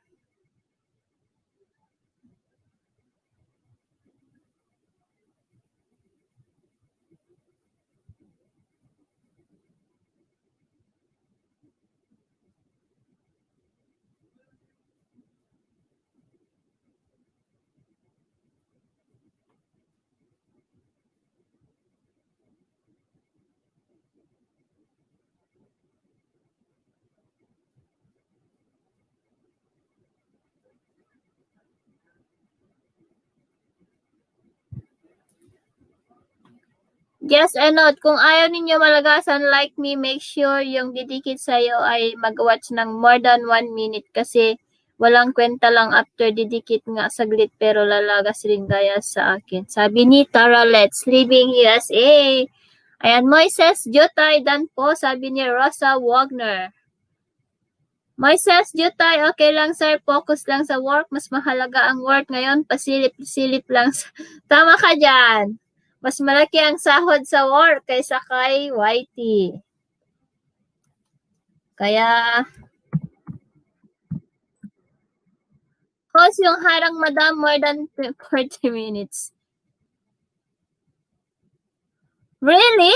Yes, Enod, kung ayaw ninyo malagasan like me, make sure yung didikit sa'yo ay mag-watch ng more than 1 minute kasi walang kwenta lang after didikit nga saglit pero lalagas rin gaya sa akin. Sabi ni Tara Let's Living USA. Ayan, Moises Jutay Dan po, sabi ni Rosa Wagner. Moises Jutay, okay lang sir, focus lang sa work. Mas mahalaga ang work ngayon, pasilip-silip lang. Tama ka dyan. Mas malaki ang sahod sa work kaysa kay YT. Kaya, Host yung harang madam more than 40 minutes. Really?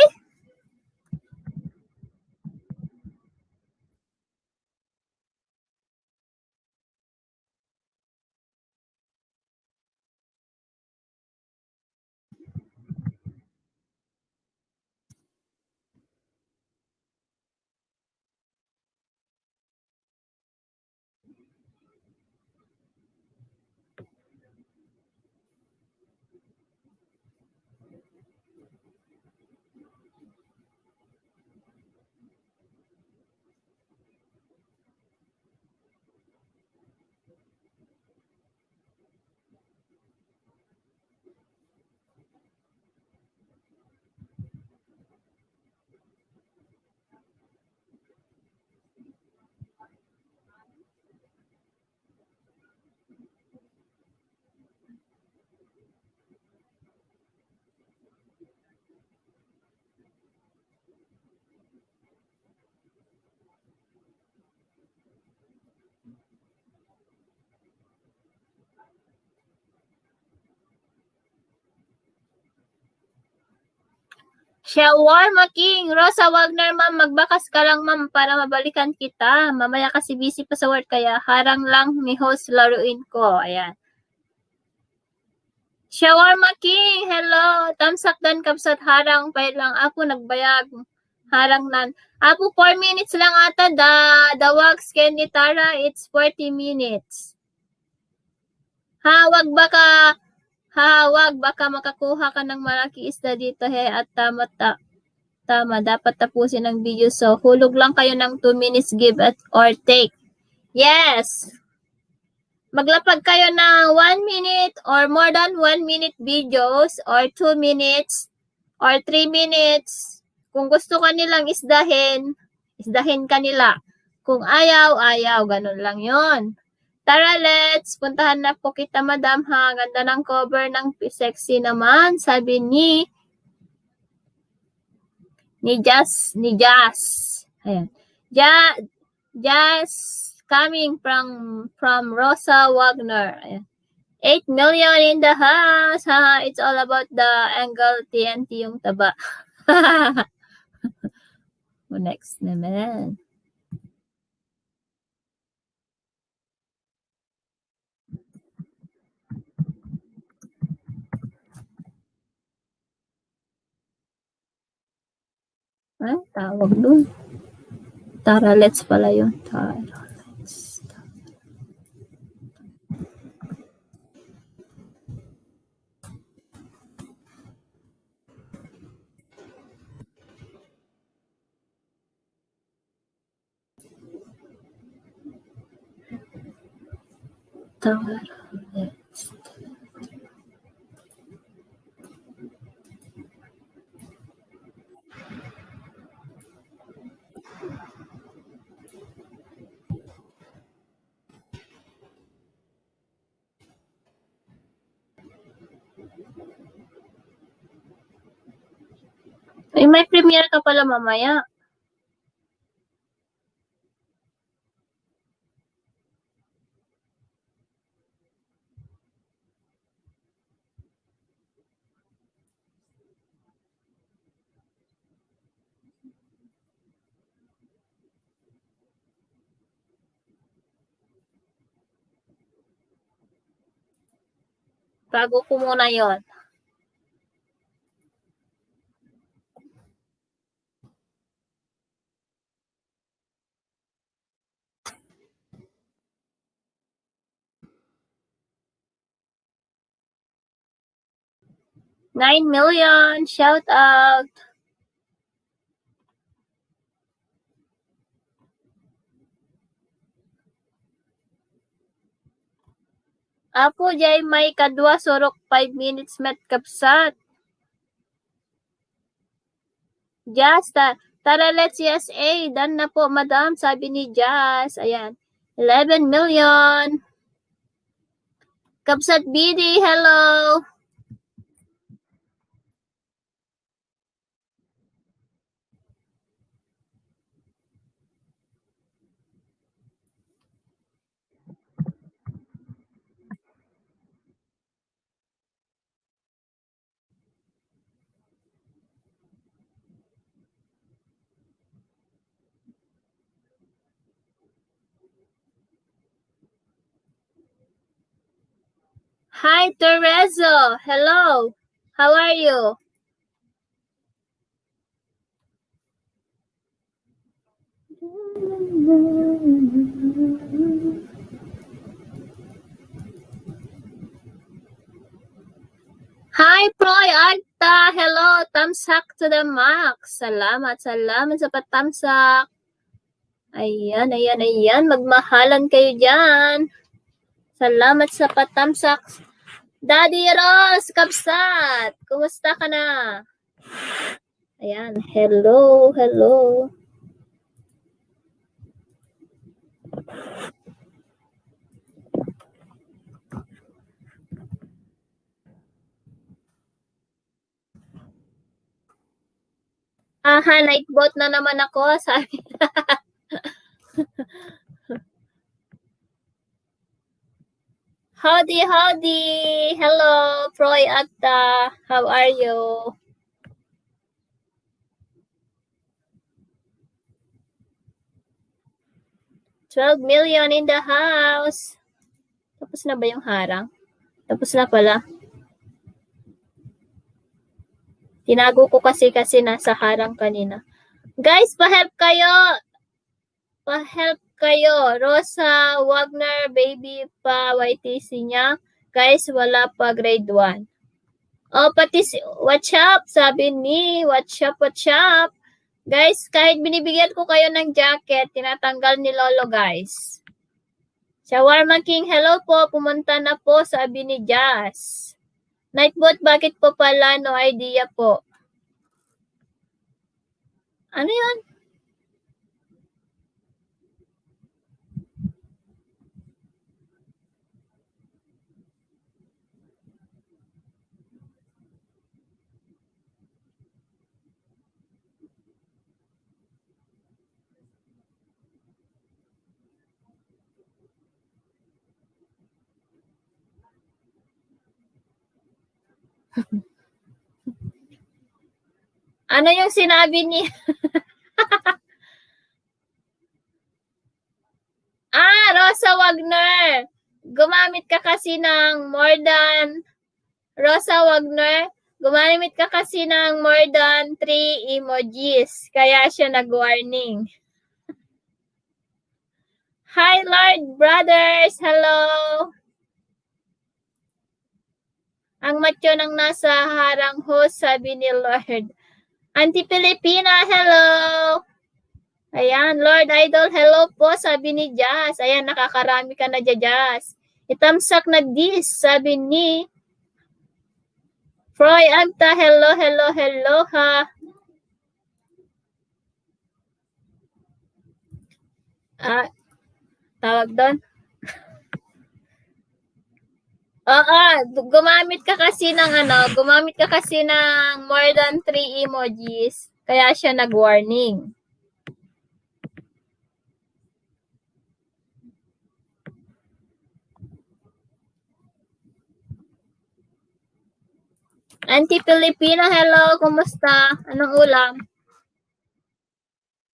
Shawarma King. Rosa Wagner, ma'am. Magbakas ka lang, ma'am, para mabalikan kita. Mamaya kasi busy pa sa work, kaya harang lang ni host laruin ko. Ayan. Shawarma King. Hello. Tamsak dan kapsat harang. Pahit lang ako nagbayag. Harang nan. Apo 4 minutes lang ata. The wax candy Tara. It's 40 minutes. Hawag baka Hawag, baka makakuha ka ng malaki isda dito he at tama, dapat tapusin ang video. So, hulog lang kayo ng 2 minutes give or take. Yes! Maglapag kayo ng 1 minute or more than 1 minute videos or 2 minutes or 3 minutes. Kung gusto ka nilang isdahin kanila. Kung ayaw, ganun lang yon. Tara, let's. Puntahan na po kita, madam, ha. Ganda ng cover ng sexy naman. Sabi ni Jazz. Ayan. Jazz coming from Rosa Wagner. Ayan. 8 million in the house. Ha, it's all about the angle TNT yung taba. Next naman. Ay, tawag dun. Tara, let's pala yun. Tara, let's. Tara, let's. Ay, may premiere ka pala mamaya. Bago ko muna yon. $9 million. Shout out. Apo jay may kadwa surok 5 minutes met kapsat. Jazz, tara let's USA. Done na po, madam, sabi ni Jazz. Ayan. 11 million. Kapsat BD, hello. Hi, Terezo. Hello. How are you? Hi, Proy Agta. Hello. Tamsak to the max. Salamat sa patamsak. Ayan. Magmahalan kayo dyan. Salamat sa patamsak. Daddy Ross, Kapsat. Kumusta ka na? Ayan. Hello. Aha, nightbot na naman ako. Sabi. Howdy. Hello, Proy Agta. How are you? $12 million in the house. Tapos na ba yung harang? Tapos na pala. Tinago ko kasi nasa harang kanina. Guys, pa-help kayo. Rosa Wagner, baby pa YTC niya. Guys, wala pa grade 1. Oh, pati watch up, sabi ni, watch up. Guys, kahit binibigyan ko kayo ng jacket, tinatanggal ni Lolo, guys. Shawarma King, hello po, pumunta na po, sabi ni Jazz. Nightbot, bakit po pala? No idea po. Ano yun? Ano yung sinabi ni... Rosa Wagner. Gumamit ka kasi ng more than... Rosa Wagner, gumamit ka kasi ng more than 3 emojis. Kaya siya nag-warning. Hi, Lord Brothers. Hello. Ang macho ng nasa harang host, sabi ni Lord. Auntie Filipina, hello. Ayan, Lord Idol, hello po, sabi ni Jazz. Ayan, nakakarami ka na dyan, Jazz. Itamsak na this, sabi ni Froy Agta, hello ha. Tawag doon. Oo, gumamit ka kasi ng more than 3 emojis. Kaya siya nag-warning. Auntie Filipina, hello, kumusta? Anong ulam?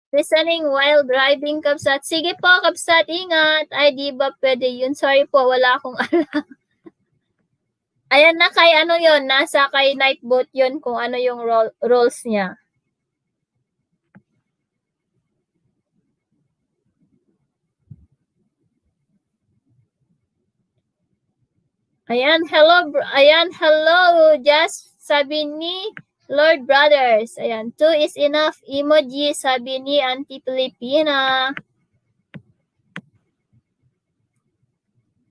Listening while driving, Kapsat. Sige po, Kapsat, ingat. Ay, di ba pwede yun? Sorry po, wala akong alam. Ayan na kay ano yun, nasa kay Nightbot yun kung ano yung roles niya. Ayan, hello, just sabi ni Lord Brothers. Ayan, 2 is enough emoji, sabi ni Auntie Filipina.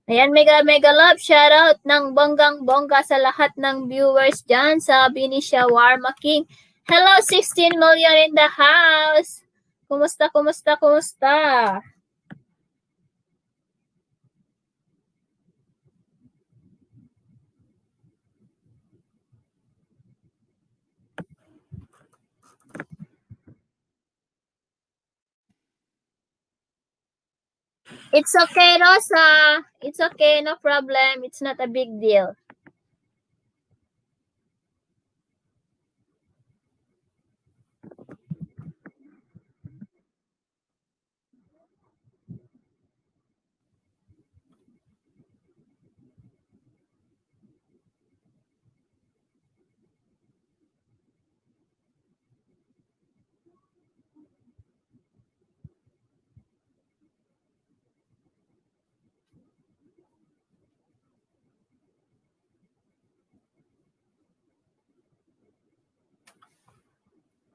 Ayan, mega love, shoutout ng bonggang-bongga sa lahat ng viewers dyan, sabi ni Shawarma King. Hello, 16 million in the house. Kumusta? It's okay, Rosa. It's okay, no problem. It's not a big deal.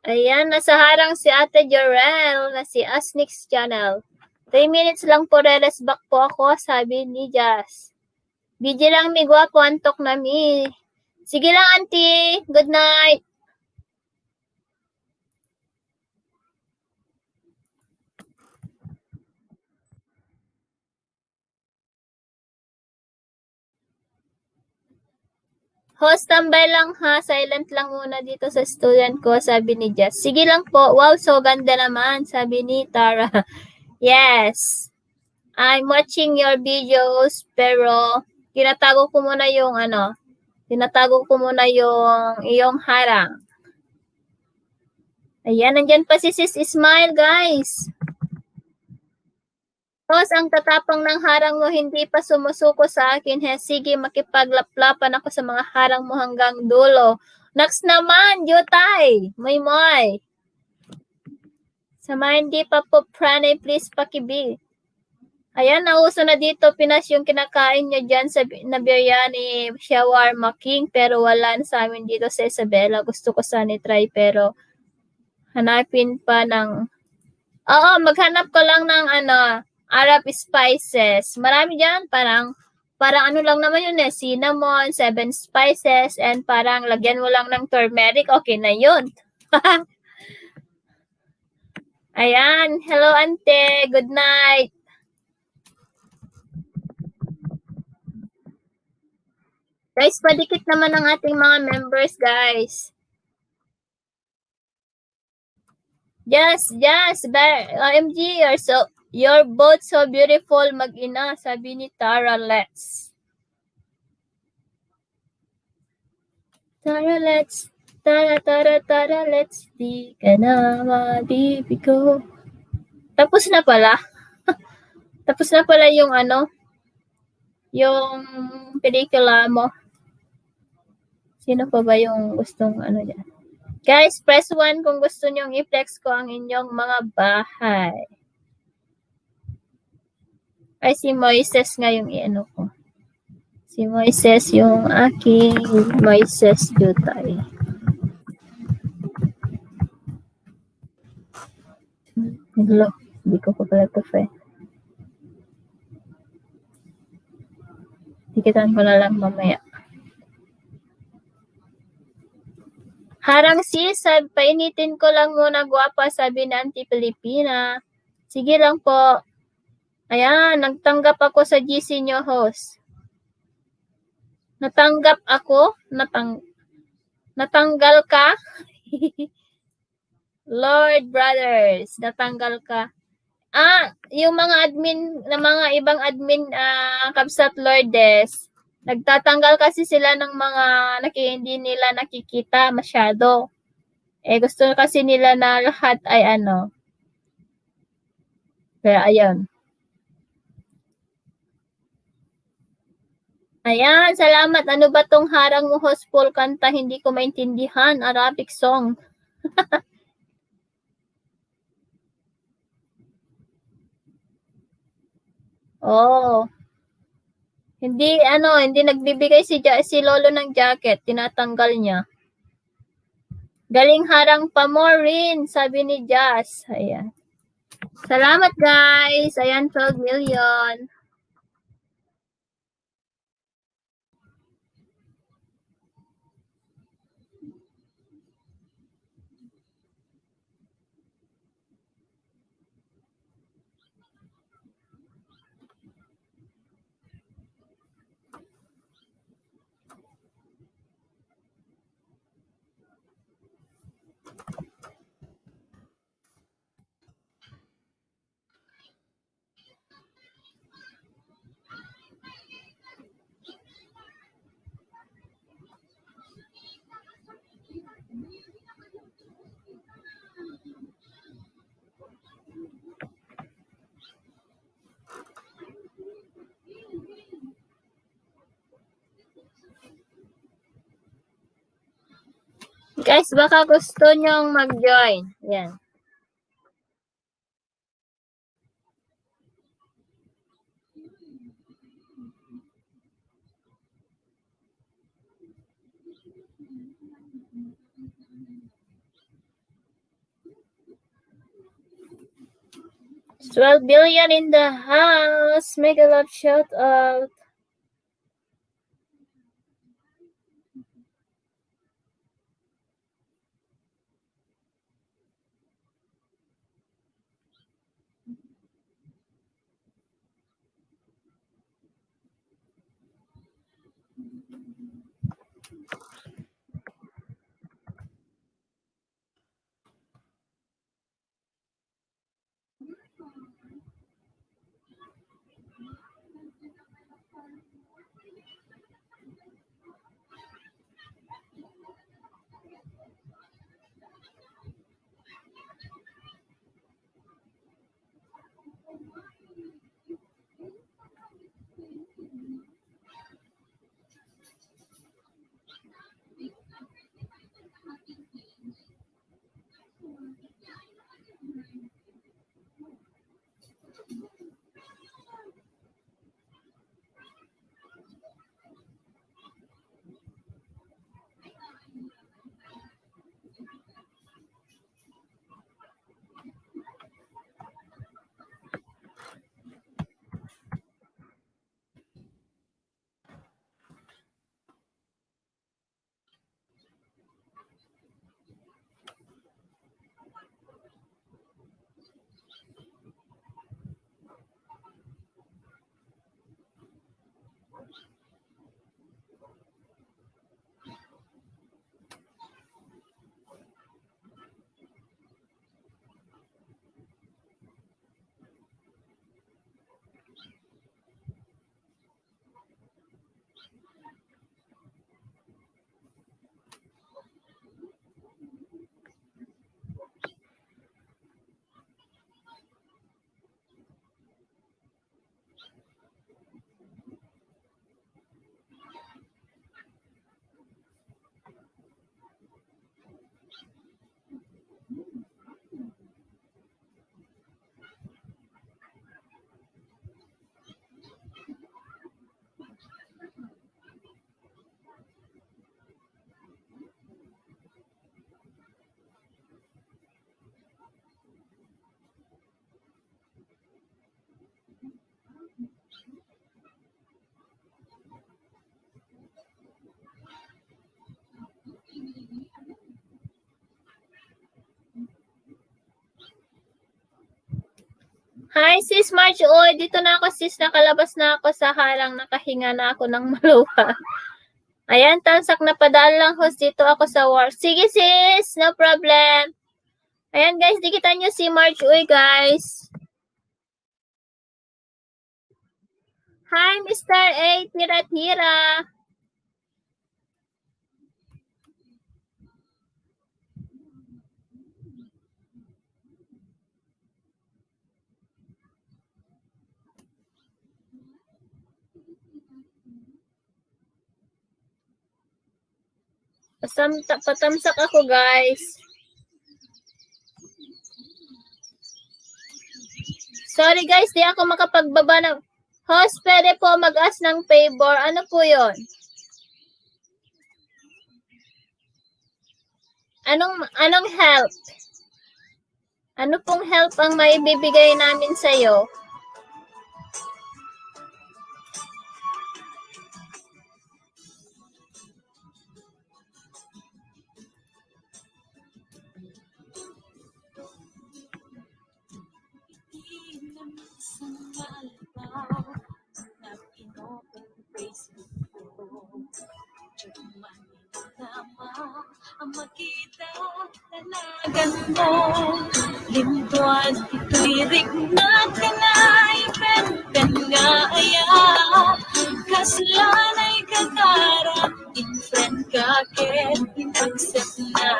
Ayan, nasa harang si Ate Jorel na si Asnix Channel. 3 minutes lang po, reres back po ako, sabi ni Jazz. Busy lang mi gwapo, antok na mi. Sige lang, auntie. Good night. Host, tambay lang ha. Silent lang muna dito sa student ko, sabi ni Jess. Sige lang po. Wow, so ganda naman, sabi ni Tara. Yes. I'm watching your videos, pero tinatago ko muna yung iyong harang. Ayan, nandyan pa si Sis Ismail, guys. Host, ang tatapang ng harang mo hindi pa sumusuko sa akin. He, sige, makipaglaplapan ako sa mga harang mo hanggang dulo. Next naman, Jutay. Moy. Sa mga hindi pa po pranay, please pakibi. Ayan, nauso na dito. Pinas yung kinakain nyo dyan sa na biryani shawarma king. Pero wala sa amin dito sa Isabela. Gusto ko sana try pero hanapin pa ng... Oo, maghanap ko lang ng Arab spices. Marami dyan. Parang ano lang naman yun cinnamon, 7 spices, and parang lagyan mo lang ng turmeric. Okay na yun. Ayan. Hello, ante. Good night. Guys, padikit naman ang ating mga members, guys. Yes, OMG, you're both so beautiful, mag-ina, sabi ni Tara Let's. Tara Let's, Tara Let's, di ka na mabibig ko. Tapos na pala. Tapos na pala yung yung pelikula mo. Sino pa ba yung gustong dyan? Guys, press 1 kung gusto nyong i-flex ko ang inyong mga bahay. Ay, si Moises nga yung ko. Si Moises yung aking Moises Jutay. Hello, hindi ko pa pala ito Tikitan ko na lang mamaya. Harang sis, painitin ko lang muna guwapa, sabi na Auntie Pilipina. Sige lang po. Ayan, nagtanggap ako sa GC nyo, host. Natanggap ako? Natanggal ka? Lord Brothers, natanggal ka. Yung mga admin, na mga ibang admin, Kabsat Lordes, nagtatanggal kasi sila ng mga hindi nila nakikita masyado. Gusto kasi nila na lahat ay Kaya ayun. Ayan, salamat. Ano ba tong harang mo, host Paul, kanta? Hindi ko maintindihan. Arabic song. Oh. Hindi nagbibigay si Lolo ng jacket, tinatanggal niya. Galing harang pa mo rin, sabi ni Jazz. Ayan. Salamat guys. Ayan, 12 million. Guys, baka gusto nyong mag-join. Ayan. 12 billion in the house. Make a love shout out. Hi, sis March. Oy, dito na ako, sis. Nakalabas na ako sa halang. Nakahinga na ako ng maluwa. Ayan, tansak na padaan lang, host. Dito ako sa work. Sige, sis. No problem. Ayan, guys. Dikita nyo si March. Oy, guys. Hi, Mr. A. Tira-tira. Patamsak ako, guys. Sorry, guys. Di ako makapagbaba ng... Host, pwede po mag-ask ng favor. Ano po yon? Anong help? Ano pong help ang maibibigay namin sa'yo? Ang makita talagan mo Lintuan itirik na kanay Pen nga aya Kaslanay kagara Infren kaket Accept na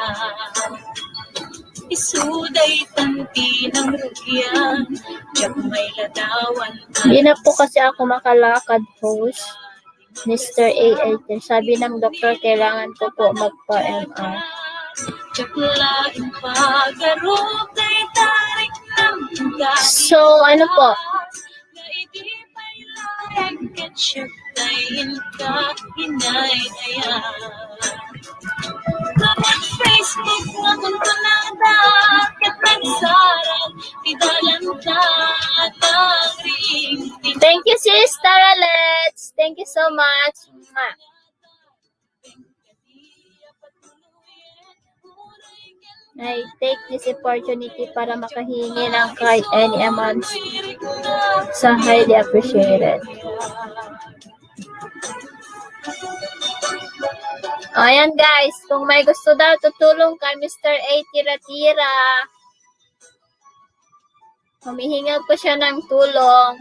Isuday tanti ng rugyan Diyak may ladawan Hindi na po kasi ako makalakad, host. Mr. A. Sabi ng doktor, kailangan ko po magpa-MR. So, ano po? Facebook na kung tunada, kapansaran, idalan ka. I take this opportunity para makahingi ng kahit any amounts sa highly appreciated. Ayan guys, kung may gusto daw tutulong kay Mr. A Tira-Tira, humihinga po siya ng tulong.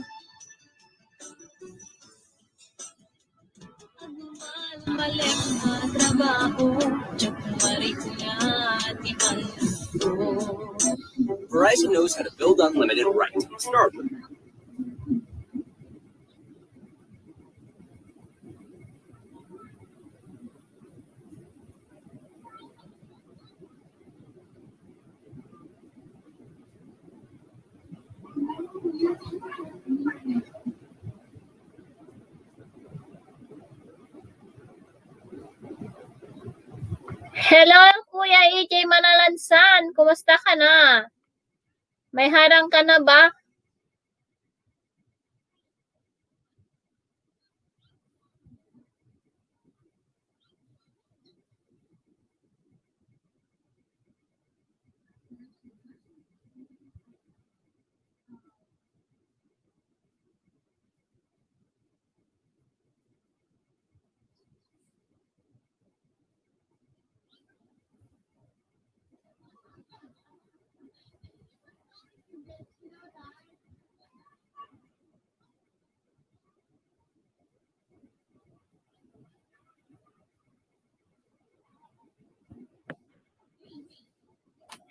Verizon knows how to build unlimited right. Start with it. Hello, Kuya EJ Manalansan. Kumusta ka na? May harang ka na ba?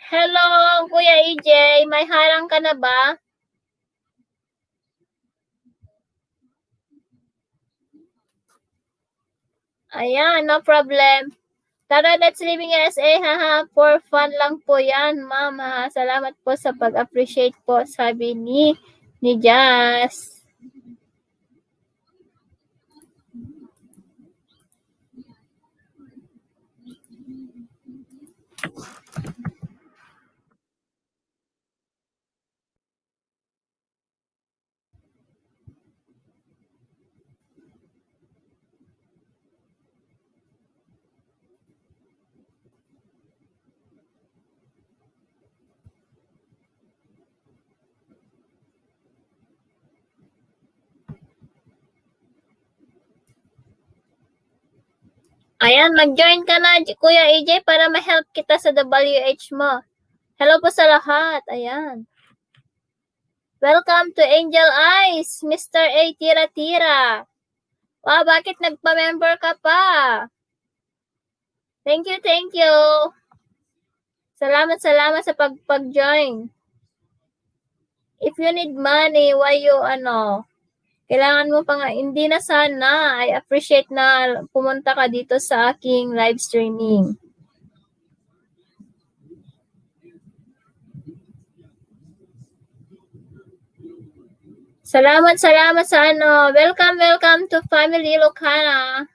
Hello, Kuya EJ. May harang ka na ba? Ayan, no problem. Tara, let's living USA, haha. For fun lang po yan, mama. Salamat po sa pag-appreciate po, sabi ni Jazz. Ayan, mag-join ka na, Kuya EJ, para ma-help kita sa WH mo. Hello po sa lahat. Ayan. Welcome to Angel Eyes, Mr. A Tira-Tira. Wow, bakit nagpa-member ka pa? Thank you, thank you. Salamat sa pag-join. If you need money, why you, kailangan mo pa nga, hindi na sana. I appreciate na pumunta ka dito sa aking live streaming. Salamat sa welcome to Family Ilocana.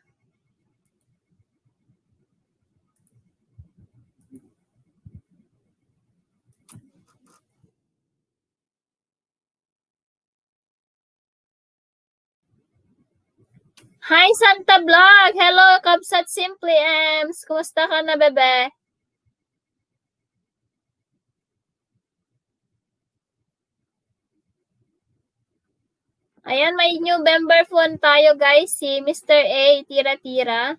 Hi, Santa Vlog! Hello, Kabsat Simply Ems! Kumusta ka na, bebe? Ayan, may new member phone tayo, guys. Si Mr. A Tira-Tira.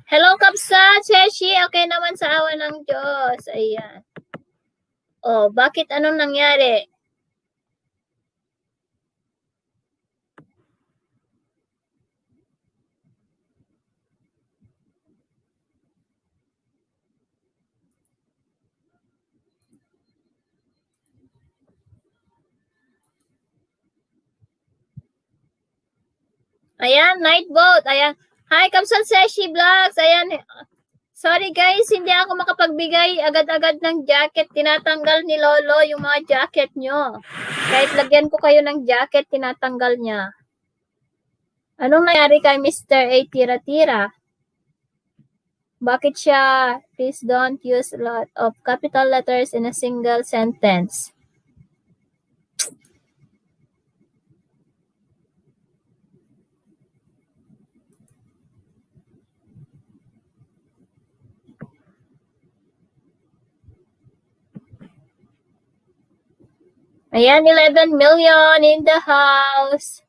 Hello, Kapsa, Cheshi. Okay naman sa awa ng Diyos. Ayan. Oh, bakit anong nangyari? Ayan, night boat. Ayan. Hi, Kapsa, Cheshi Vlogs. Ayan. Sorry guys, hindi ako makapagbigay agad-agad ng jacket. Tinatanggal ni Lolo yung mga jacket nyo. Kahit lagyan ko kayo ng jacket, tinatanggal niya. Anong nangyari kay Mr. A Tira-Tira? Bakit siya, please don't use a lot of capital letters in a single sentence? Ayan, 11 million in the house.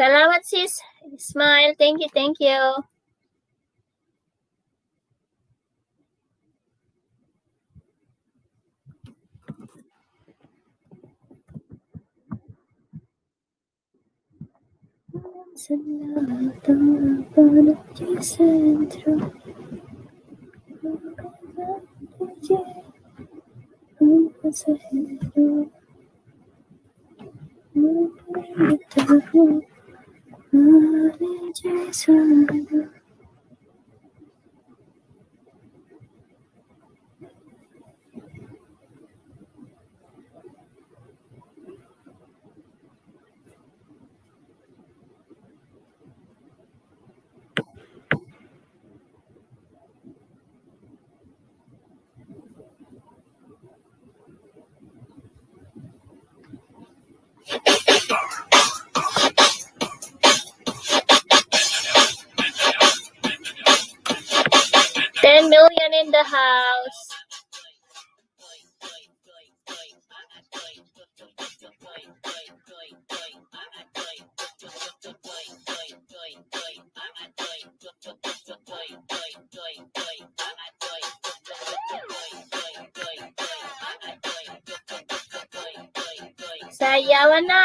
Salamat sis. Smile. Thank you, thank you. $10 million in the house. Sayawan na.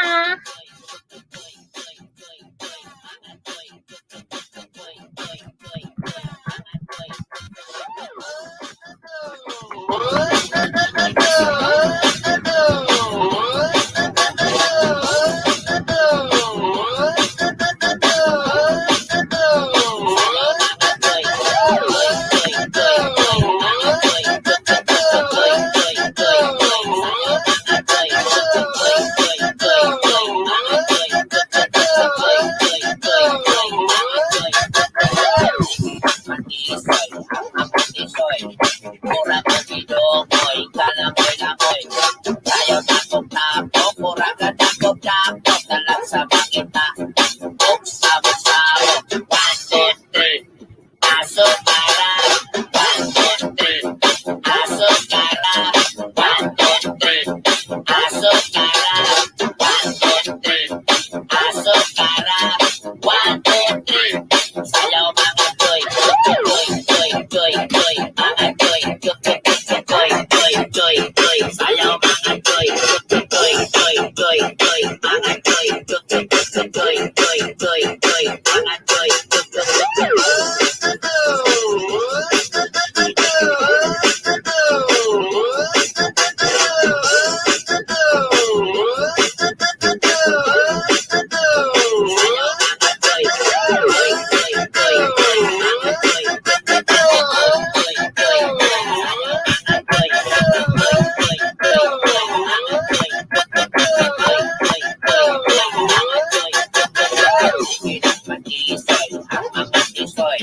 Hinang matisoy, ang mga tisoy.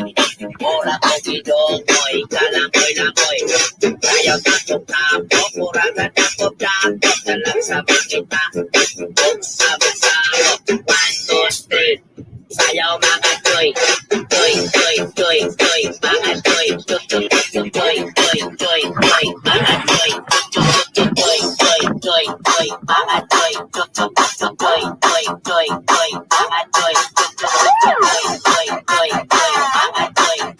Mura ko gidomoy, kalangoy-langoy. Ayaw tapok-tapok, muragan tapok-tapok. Dalag sa makita, sabog-sabog. 1, 2, 3. Sayaw mga toy, toy, toy, toy, toy. Mga toy, toy, toy, toy, toy, toy, toy, toy. Mga toy, toy, toy, toy, toy, toy. Mga toy, toy, toy, toy, toy, toy, toy. Mga toy, toy, toy, toy, toy. Mga toy, toy,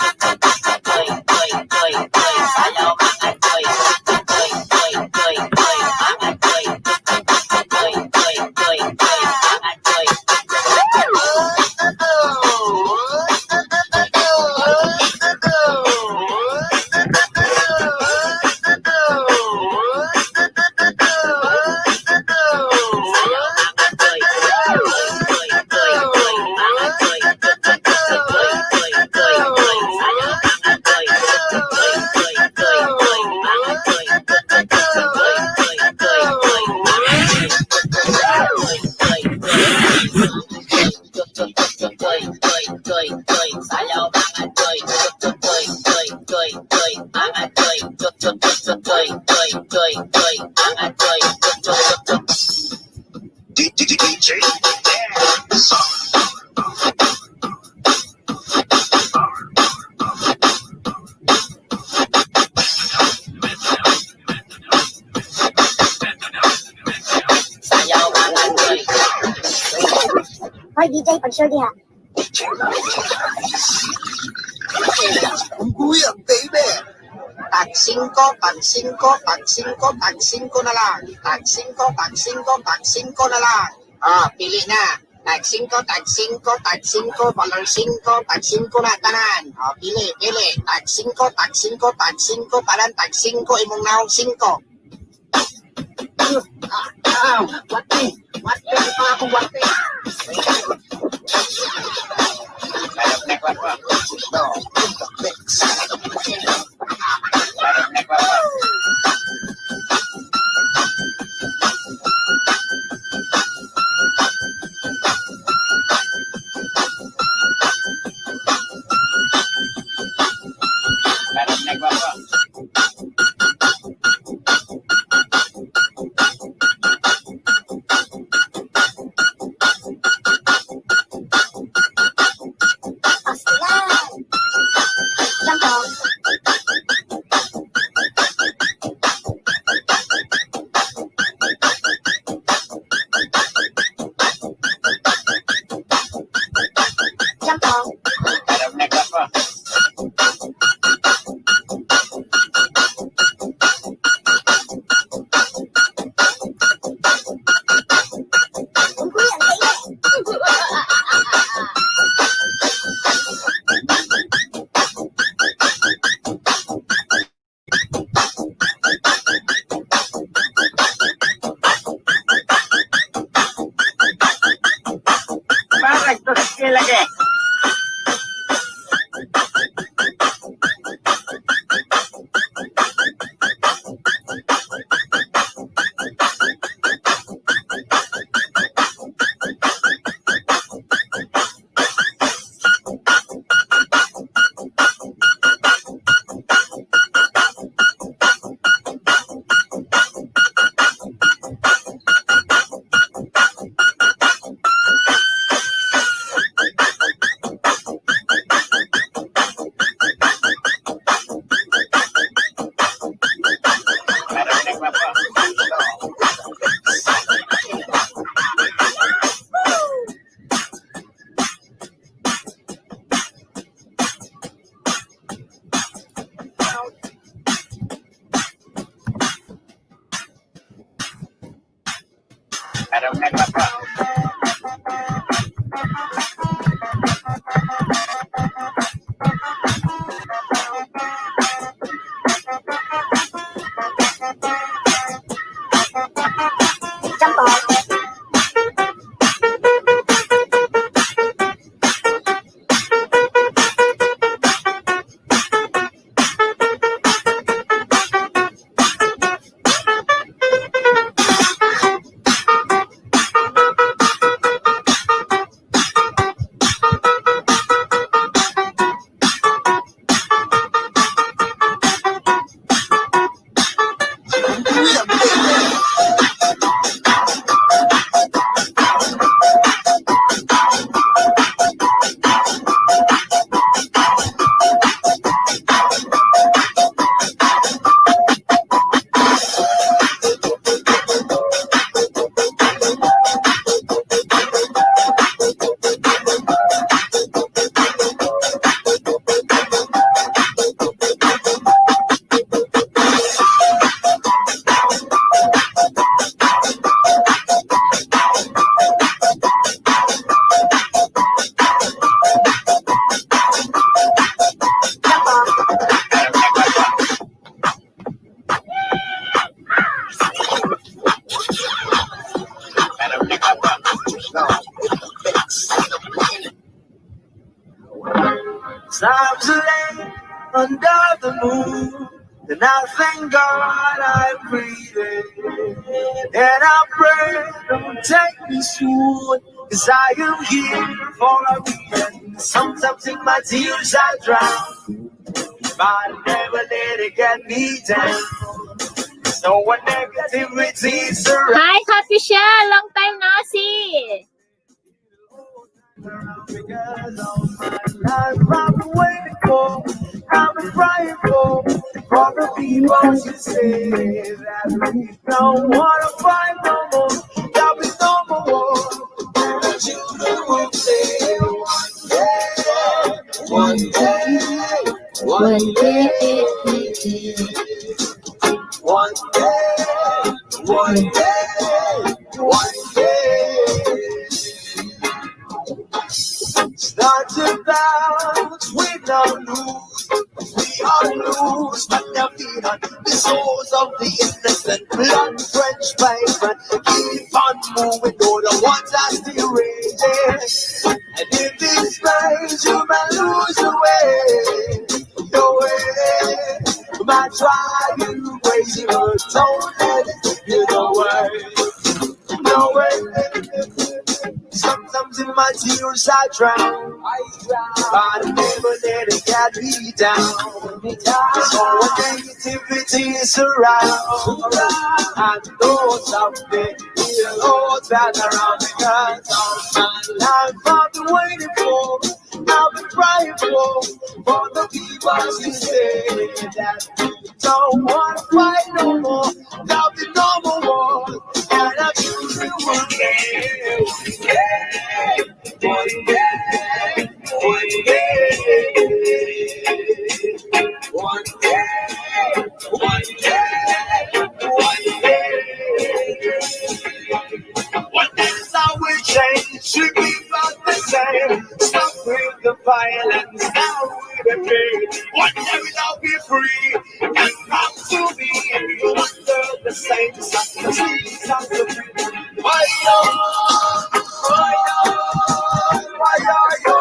toy, toy, toy. Sayaw mga toy, toy, toy, toy, toy. Mga toy, toy, toy, toy, toy. Mga toy. DJ Dance. Hoy, DJ, pag-sure diha. Ang kuya, baby. Tag 5, tag 5, tag 5, tag 5 na lang. Tag 5, tag 5, tag 5 na lang. Pili na. Tag 5, tag 5, tag 5, valor 5, tag 5 na tanan. Pili, pili. Tag 5, tag 5, tag 5, tanan, tag 5, imong naong 5. Wati. Wati pa ako, wati. Times late under the moon, and I thank God I'm breathing. And I pray don't take me soon, 'cause I am here for a reason. Sometimes in my tears I drown, but I never let it get me down. So when negativity surrounds, Hi, Happy Shell! Long time na see! because all my life I've been waiting for, I've been crying for the people to say that we don't wanna fight no more, that we no more war. And the children will say one day, one day, one day, one day, one day. Start about, we don't lose, we are lose, but they're feeding the souls of the innocent, blood-drenched pavement. Keep on moving, though the ones are still raging. And in this place, you might lose your way, your way. You might try, you crazy, but don't let it take you away, no way. Sometimes in my tears I drown, but I never let it get me down. So when negativity is around, I know something will turn around, because all my life I've been waiting for, I've been crying for the people to say that we don't want to fight no more, there'll be no more war, and I choose to one day, one day, one day, one day, one day. One day's how we change, should be about the same. Stop with the violence, now with the pain. One day we'll be free, and come to me, and you under the same sun, the streets of the free. Why yo, why yo, why yo, yo,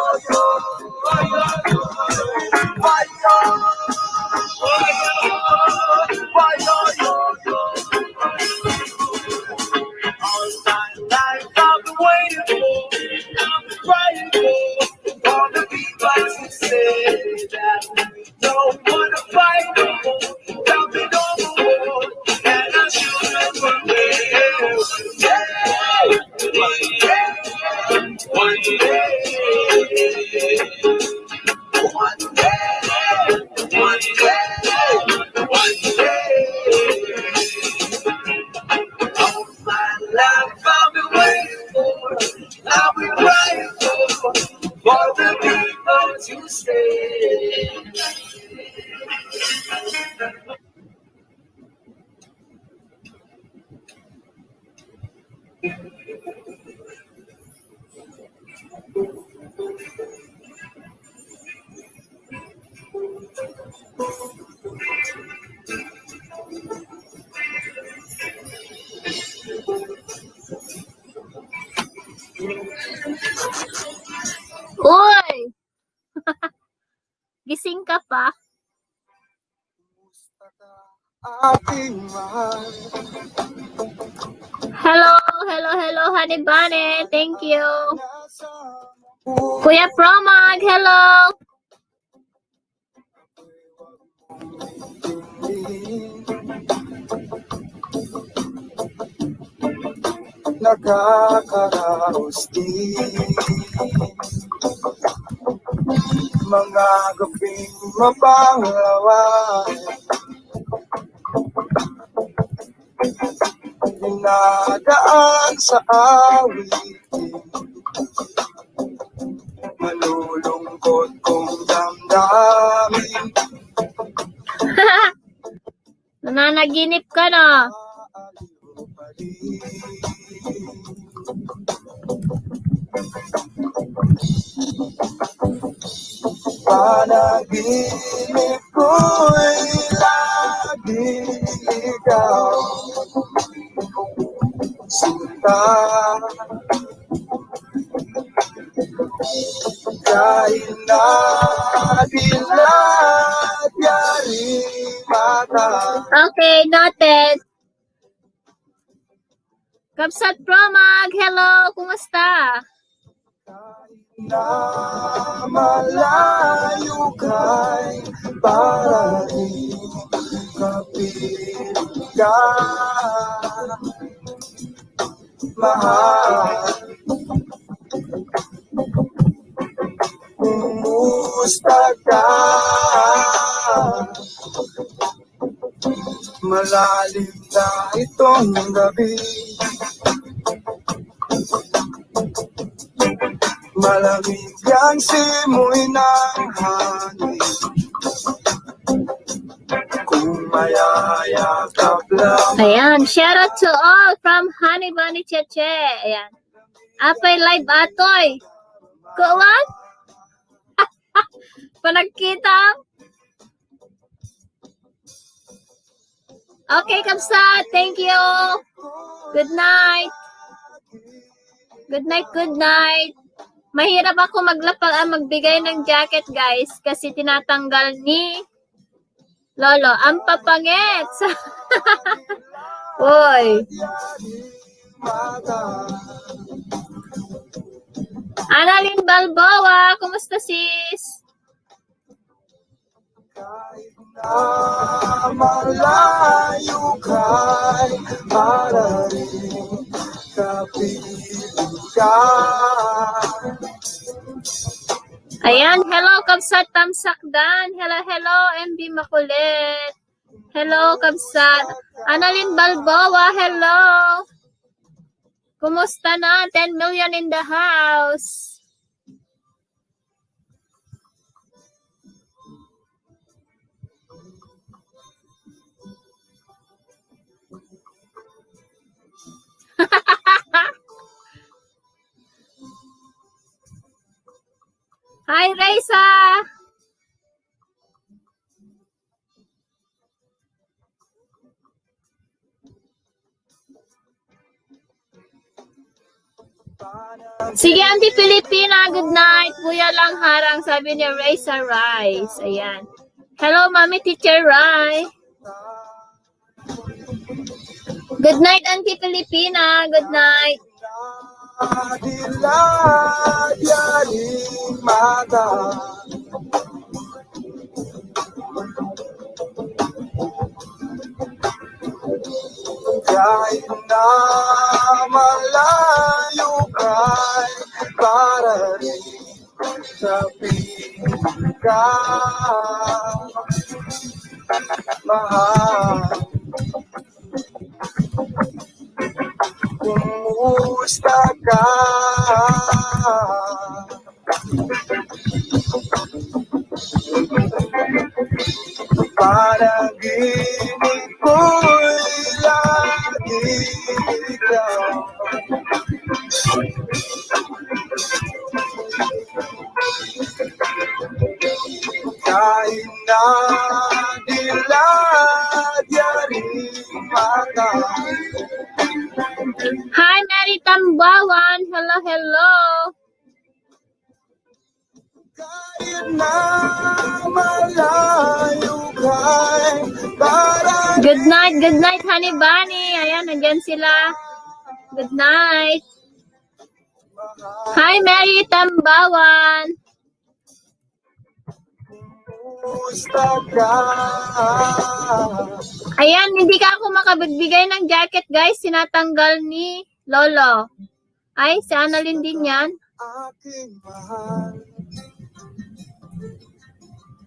why yo, why yo, why yo, yo. All my life I've been waiting for, I've been crying for the people to say that we don't wanna fight no more, there'll be no more, and I should never live. One day, one day, one day, one day. All my life I've been waiting for, I've been crying for the people to stay. Uy! Gising ka pa? Aking mahal, Hello, hello, hello, Honey Bunny. Thank you. nasa Kuya Promag, hello. nakakaraos din. Mga gabing mapanglawan, dinadaan sa awitin, malulungkot kong damdamin. Nananaginip ka na. Aaliw pa rin. Panaginip ko'y laging ikaw, sinta. Kahit na dilat yari mata. Okay, noted. Kapsat Promag, hello, kumusta? Na malayo kay para rin kapiling ka. Mahal, kumusta ka? Malalim na itong gabi, malamig ang simoy ng hangin. Kung mayayakap lang Ayan, shout out to all from Honey Bunny Cheche. Ayan. Apay live atoy. Kuwan? Panagkita? Okay, Kapsat. Thank you. Good night. Good night, good night. Mahirap ako magbigay ng jacket, guys, kasi tinatanggal ni Lolo. Ang papangit. Uy. Annalyn Balboa, kumusta sis? kahit na malayo kay para rin kapiling ka. Ayan, hello Kabsat Tamsakdan. Hello, hello MB Makulit. Hello Kabsat. Annalyn Balboa, hello. Kumusta na? 10 million in the house. Hi, Raisa. Sige, Auntie Filipina, good night. Kuya lang harang, sabi ni Raisa Rice. Ayan. Hello, Mami Teacher Rai. Good night, Auntie Filipina. Good night. Dilat yaring mata. Kahit na malayo kay para rin sa piling ka. Mahal, kumusta ka? Panaginip ko'y lagi ikaw. Kahit na dilat yaring mata. Hi, Mary Tambawan. Hello, hello. Kahit na malayo kay para Good night, Honey Bunny. Ayan, nandyan sila. Good night. Hi, Mary Tambawan. kumusta ka? Ayan, hindi ka ako makapagbigay ng jacket, guys. Sinatanggal ni Lolo. Ay, si Annalyn din yan. Aking mahal,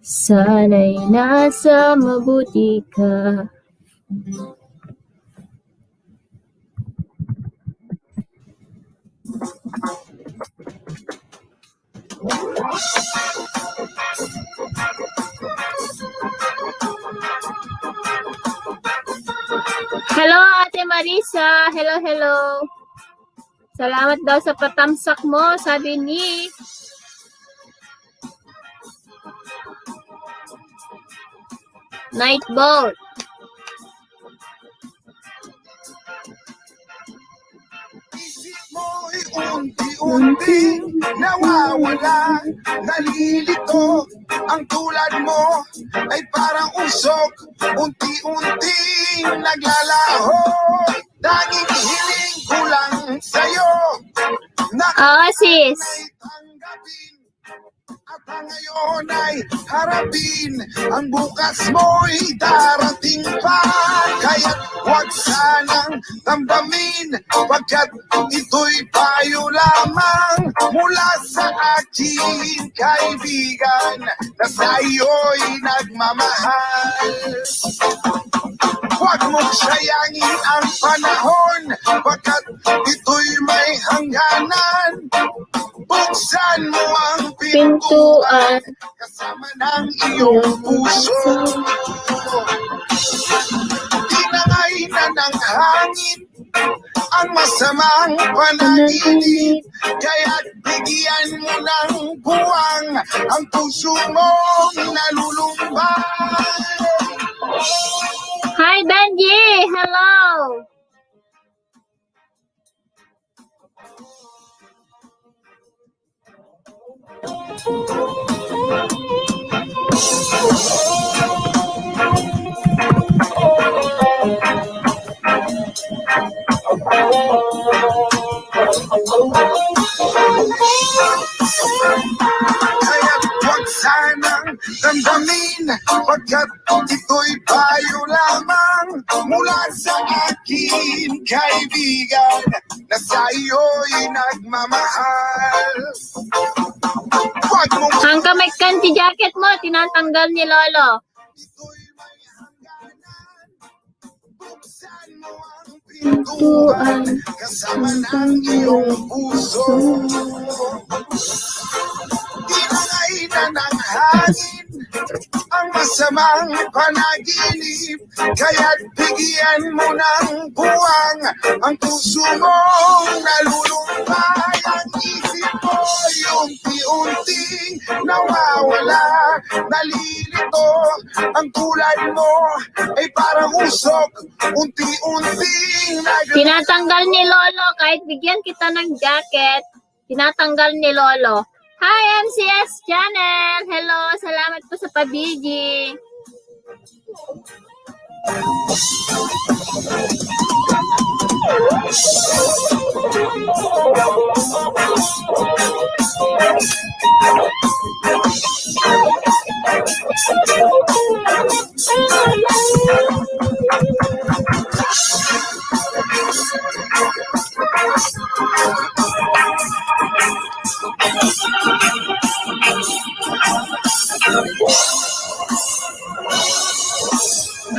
Sana'y nasa mabuti ka. Hello, Ate Marisa. Hello, hello. Salamat daw sa patamsak mo, sabi ni Nightboat. isip mo'y unti-unting nawawala. Nalilito ang tulad mo ay parang usok, unti-unting naglalaho. Tanging hiling ko lang sa'yo na Oo, sis. tanggapin at ang ngayon ay harapin. Ang bukas mo'y darating pa, kaya't huwag sanang damdamin, pagkat ito'y payo lamang mula sa aking kaibigan na sa'yo'y nagmamahal. Huwag mong sayangin ang panahon, pagkat ito'y may hangganan. Buksan mo ang pintuan kasama ng iyong puso. Tinangay na ng hangin ang masamang panaginip, kaya't bigyan mo ng buwang ang puso mong nalulumbay. Hi, Benji. Hello. Kaya't huwag sanang damdamin, pagkat ito'y payo lamang mula sa aking kaibigan na sa'yo'y nagmamahal. Huwag mong Ang kamay kanti jacket mo, tinatanggal ni Lolo. ito'y may hangganan. Buksan mo ang pintuan kasama ng iyong puso. Tinangay na ng hangin ang masamang panaginip, kaya't bigyan mo ng buwang ang puso mong nalulumbay. Ang isip mo'y unti-unting nawawala. Nalilito ang tulad mo ay parang usok, unti-unting Tinatanggal ni Lolo kahit bigyan kita ng jacket. Tinatanggal ni Lolo. Hi, MCS Channel. Hello, salamat po sa pabiji.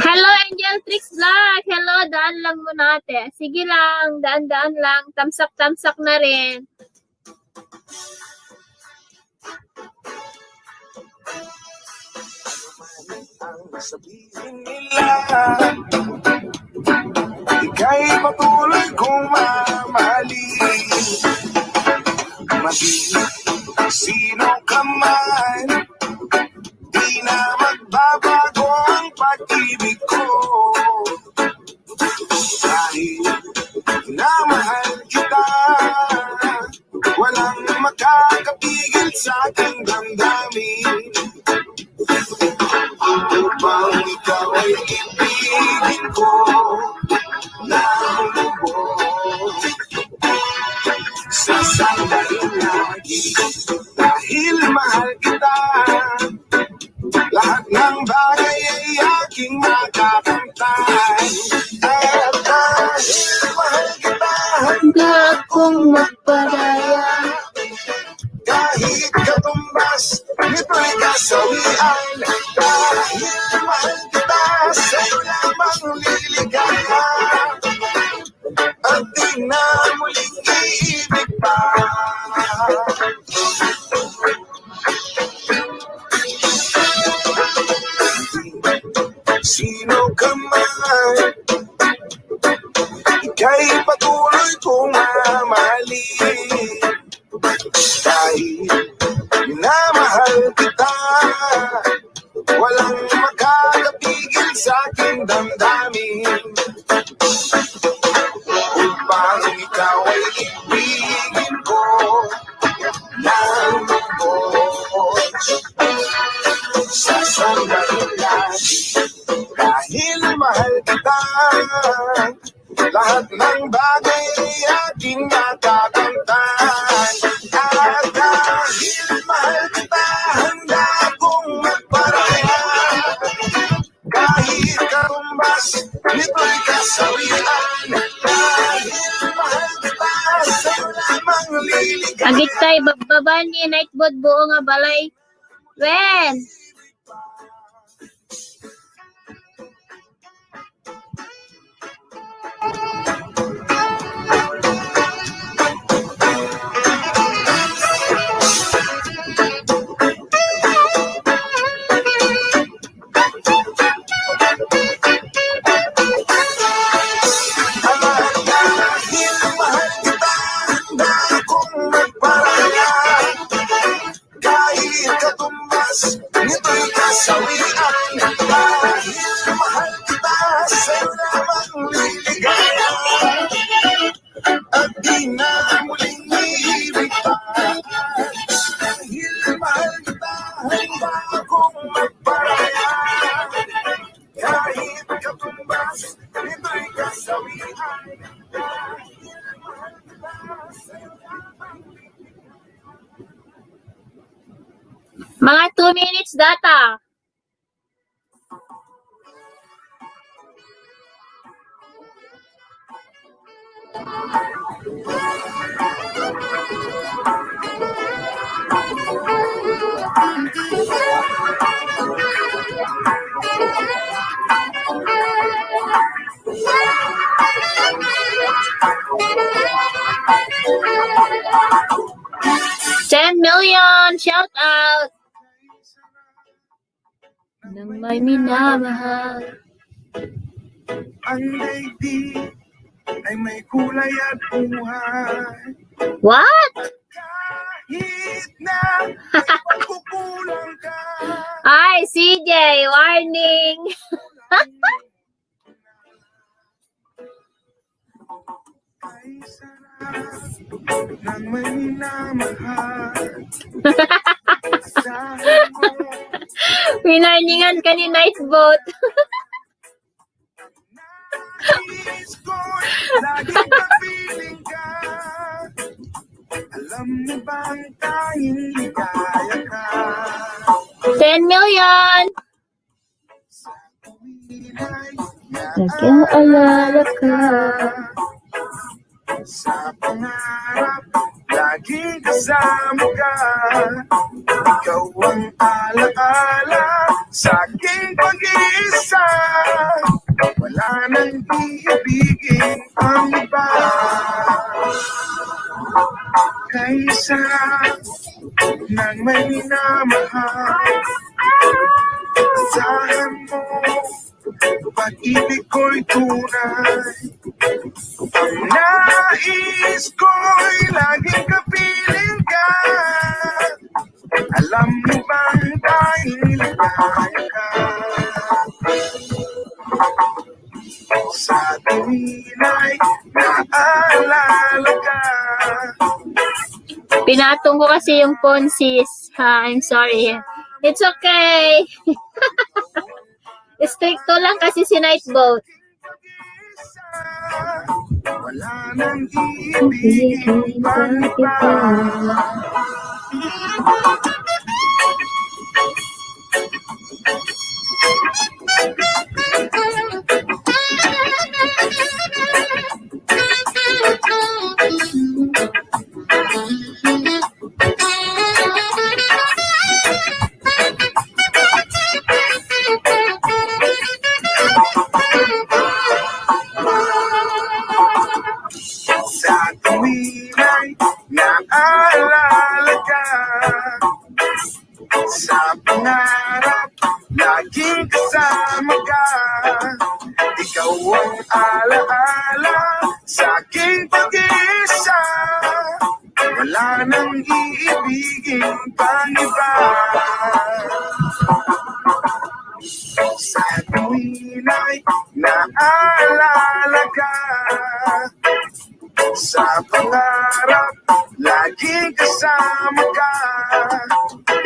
Hello, Angel Trix Vlog. Hello, daan lang muna ate. Sige lang, daan-daan lang. Tamsak-tamsak na rin. ang sabihin nila. Ika'y patuloy kong mamahalin. Maging sino ka man, di na magbabago ang pag-ibig ko. Dahil namahal kita, walang makakapigil sa aking damdamin. Upang ikaw ay ibigin ko ng lubos, sasabayin lagi dahil mahal kita. Lahat ng bagay ay aking makakamtan. At dahil mahal kita, Handa akong magpadaya. kahit katumbas nito'y kasawian. Dahil mahal kita, sa'yo lamang liligaya. At di na muling iibig pa. Sino ka man, ika'y patuloy kong mamahalin. Dahil minamahal kita, sa sandalan. Dahil mahal kita, lahat ng bagay ay aking matatantan. At dahil mahal kita, handa akong magparaya. Kahit katumbas, nito'y kasawian. Dahil mahal kita, sa'yo lamang liligaya. Agitay, bababa ni Nightbot buo nga balay. When? Dahil mahal kita, handa akong magparaya. Kahit katumbas, nito'y kasawian. Dahil mahal kita, sa'yo lamang liligaya. At di na muling iibig pa. Dahil mahal kita, handa akong magparaya. Kahit katumbas, nito'y kasawian. Dahil mahal kita, sa'yo lamang Mga 2 minutes data. $10 million shout out. Nang may minamahal. ang daigdig ay may kulay at buhay. What? Kahit na may pagkukulang ka, Ay, CJ, warning. ay sarap ng may minamahal. Asahan mo, Pinarningan ka ni Nightbot. nais ko'y laging kapiling ka. Alam mo bang tanging ligaya ka? 10 million. Sa tuwin ay Nag-aalala ka. sa pangarap, laging kasama ka. Ikaw ang alaala sa aking pag-iisa. Wala nang iibigin ang iba. Kaysa nang may minamahal, asahan mo, pag-ibig ko'y tunay. Ang nais ko'y laging kapiling ka. Alam mo bang tanging ligaya ka? Sa tuwin ay naalala ka. Pinatong ko kasi yung phone, sis. Ha, I'm sorry. It's okay. Stricto lang kasi si Nightbot. Wala nang iibigin pang iba. Sa tuwin ay naalala ka. Sa pangarap, laging kasama ka. Ikaw ang alaala sa aking pag-iisa. Wala nang iibigin pang iba. Sa tuwin ay naalala ka. Sa pangarap, laging kasama ka.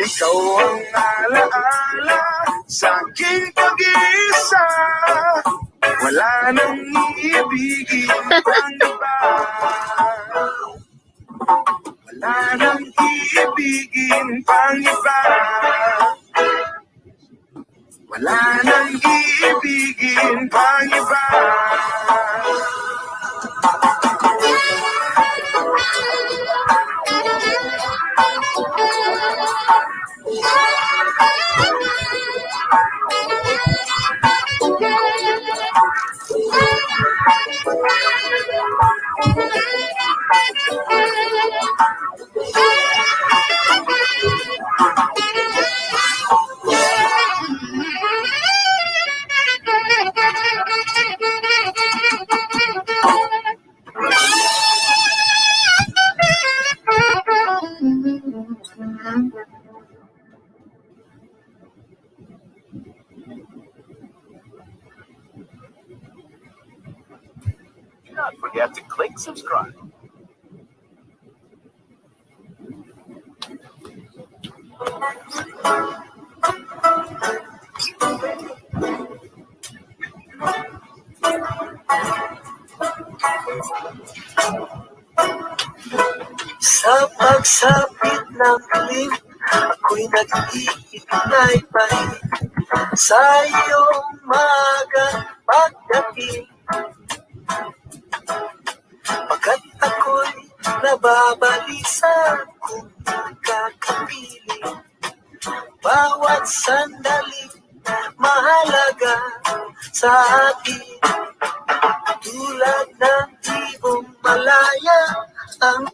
Ikaw ang alaala sa aking pag-iisa. Wala nang iibigin pang iba. Wala nang iibigin pang iba. Wala nang iibigin pang iba. Do not forget to click subscribe. Sa pagsapit ng dilim, ako'y nag-iignay-tay sa iyong maagang pagdating. Pagkat ako'y nababalisa kung nakakapiling. Bawat sandali mahalaga sa atin. Tulad ng ibong malaya ang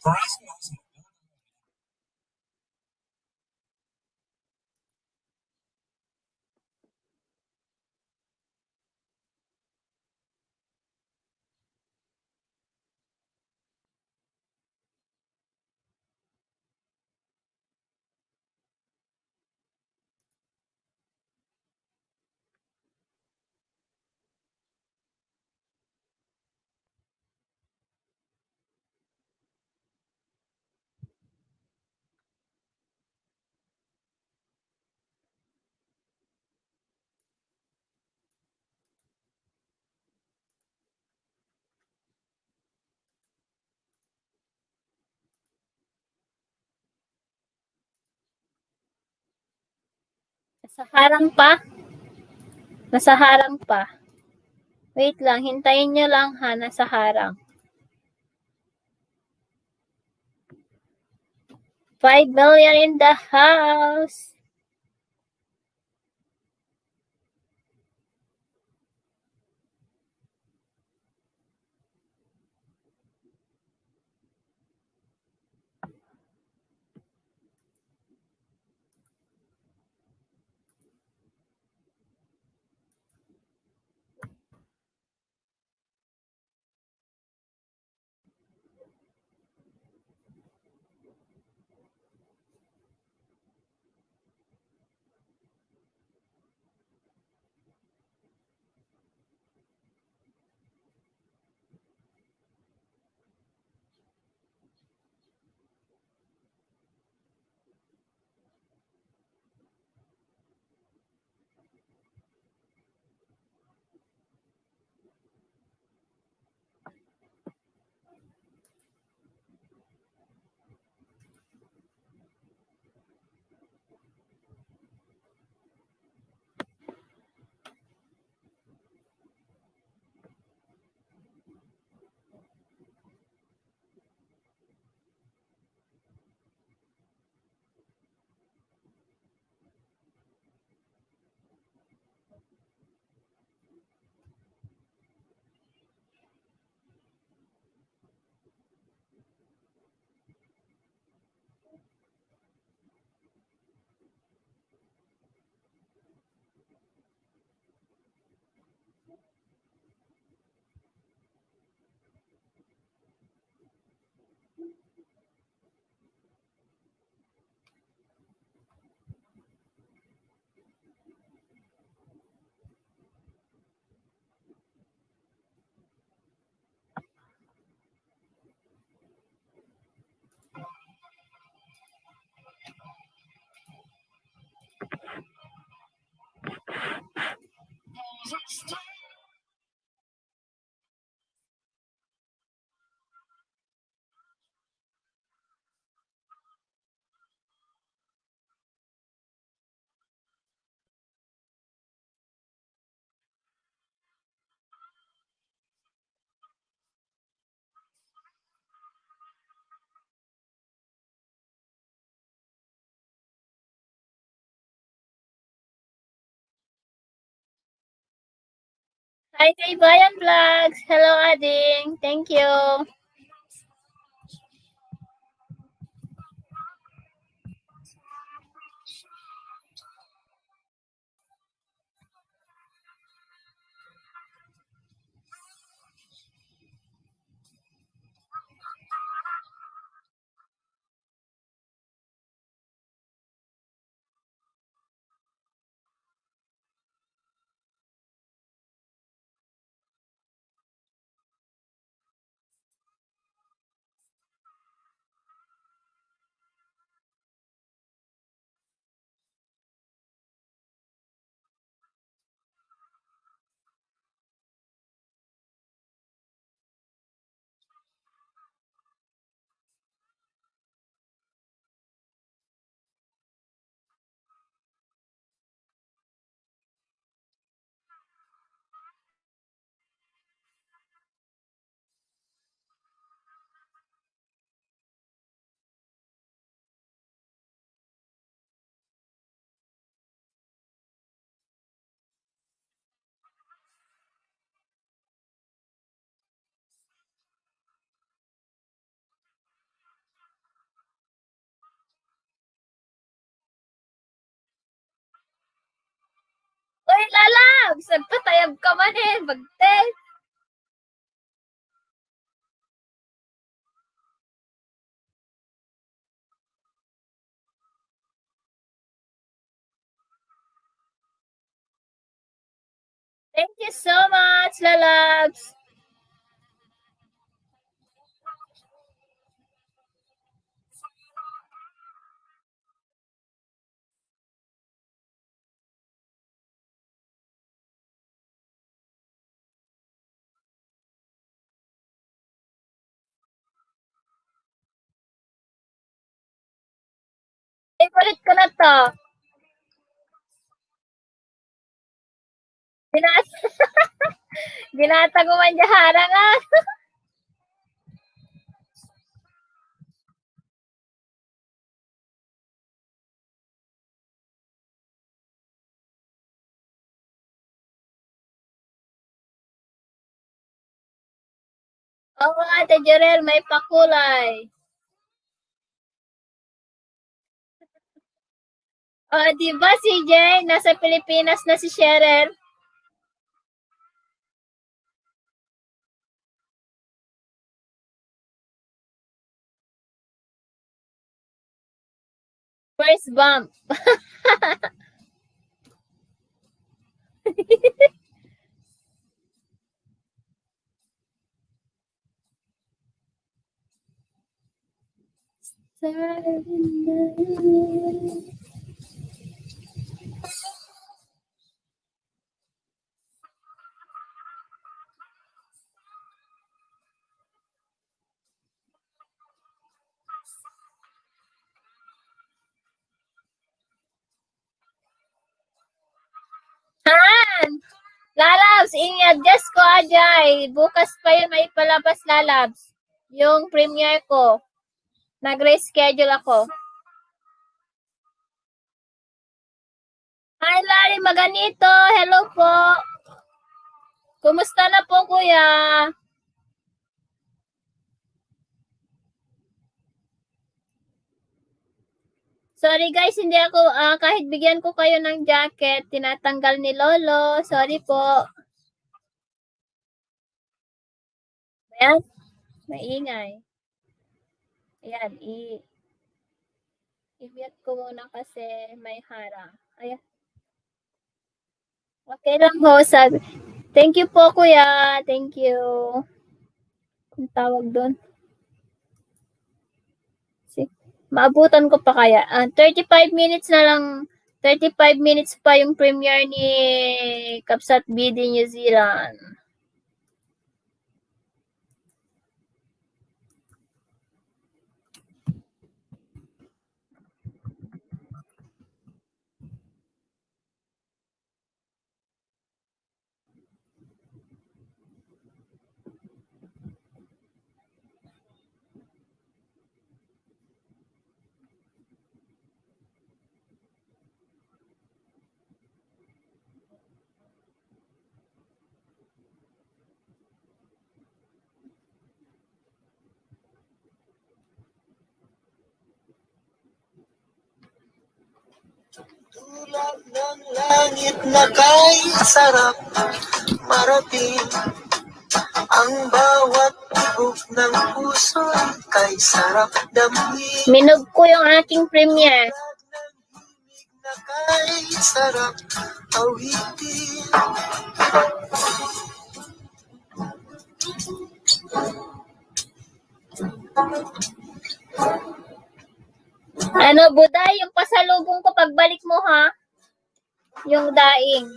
Verizon knows how to build Nasa harang pa? Nasa harang pa. Wait lang, hintayin nyo lang ha, nasa harang. 5 million in the house. Hi kay Bayan Vlogs. Hello, Ading. Thank you. Labs, nagpatayab ka man eh, bagte. Thank you so much, Lalabs. Favorite ko na to. Ginata ko man jahara nga. Oo, Ate Jerel, may pakulay. Oh, di ba si Jay, nasa Pilipinas na si Cheryl? First bump. Han! Lalabs, i-adjust ko ajay. Bukas pa yun may palabas, Lalabs. Yung premiere ko. Nag-reschedule ako. Hi, Larry Maganito. Hello po. Kumusta na po, kuya? Sorry guys, hindi ako, kahit bigyan ko kayo ng jacket, tinatanggal ni Lolo. Sorry po. Ayan, maingay. Ayan, i-mute ko muna kasi may harang. Ayan. Okay lang ho, sabi. Thank you po, kuya. Thank you. Kung tawag doon. Maabutan ko pa kaya. 35 minutes na lang. 35 minutes pa yung premiere ni Kapsat BD New Zealand. Tulad ng langit na kay sarap marating, ang bawat tibok ng puso kay sarap damhin. Minog ko yung aking premiere. Na kay sarap awitin. Ano, Buday, yung pasalubong ko pagbalik mo, ha? Yung daing.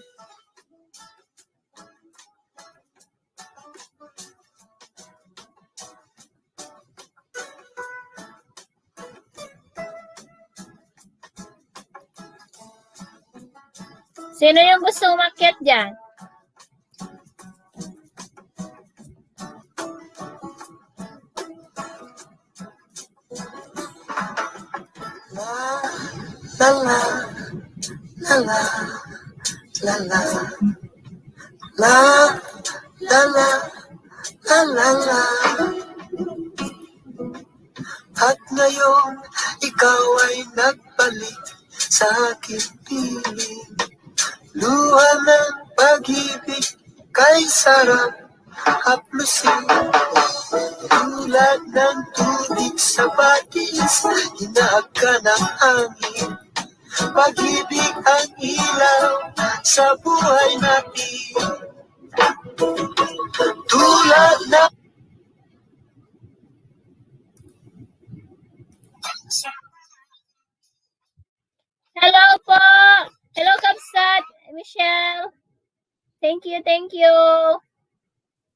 Sino yung gusto umakyat dyan? La la la la la la la la la la la la. At ngayon ikaw ay nagbalik sa aking piling, luha ng pag sarap haplusin. Tulad ng tubig sa batis, hinag ka ng hangin. Pag-ibig ang ilaw sa buhay natin. Tulad ng Hello po! Hello, Kapsat! Michelle! Thank you, thank you!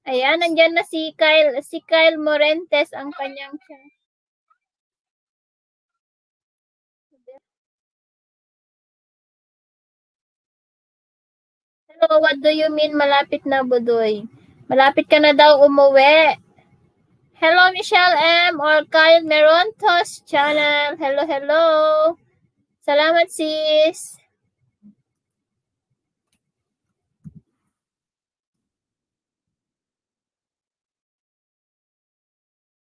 Ayan, nandyan na si Kyle Morentes, ang kanyang Hello, what do you mean malapit na, Budoy? Malapit ka na daw umuwi. Hello, Michelle M. or Kyle Merontos channel. Hello, hello. Salamat, sis.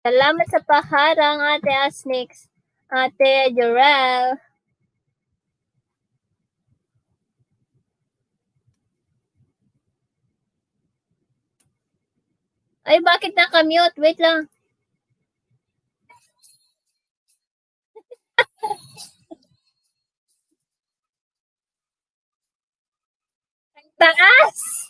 Salamat sa paharang, Ate Asnix. Ate Jorel. Ay, bakit naka-mute? Wait lang. Ang taas!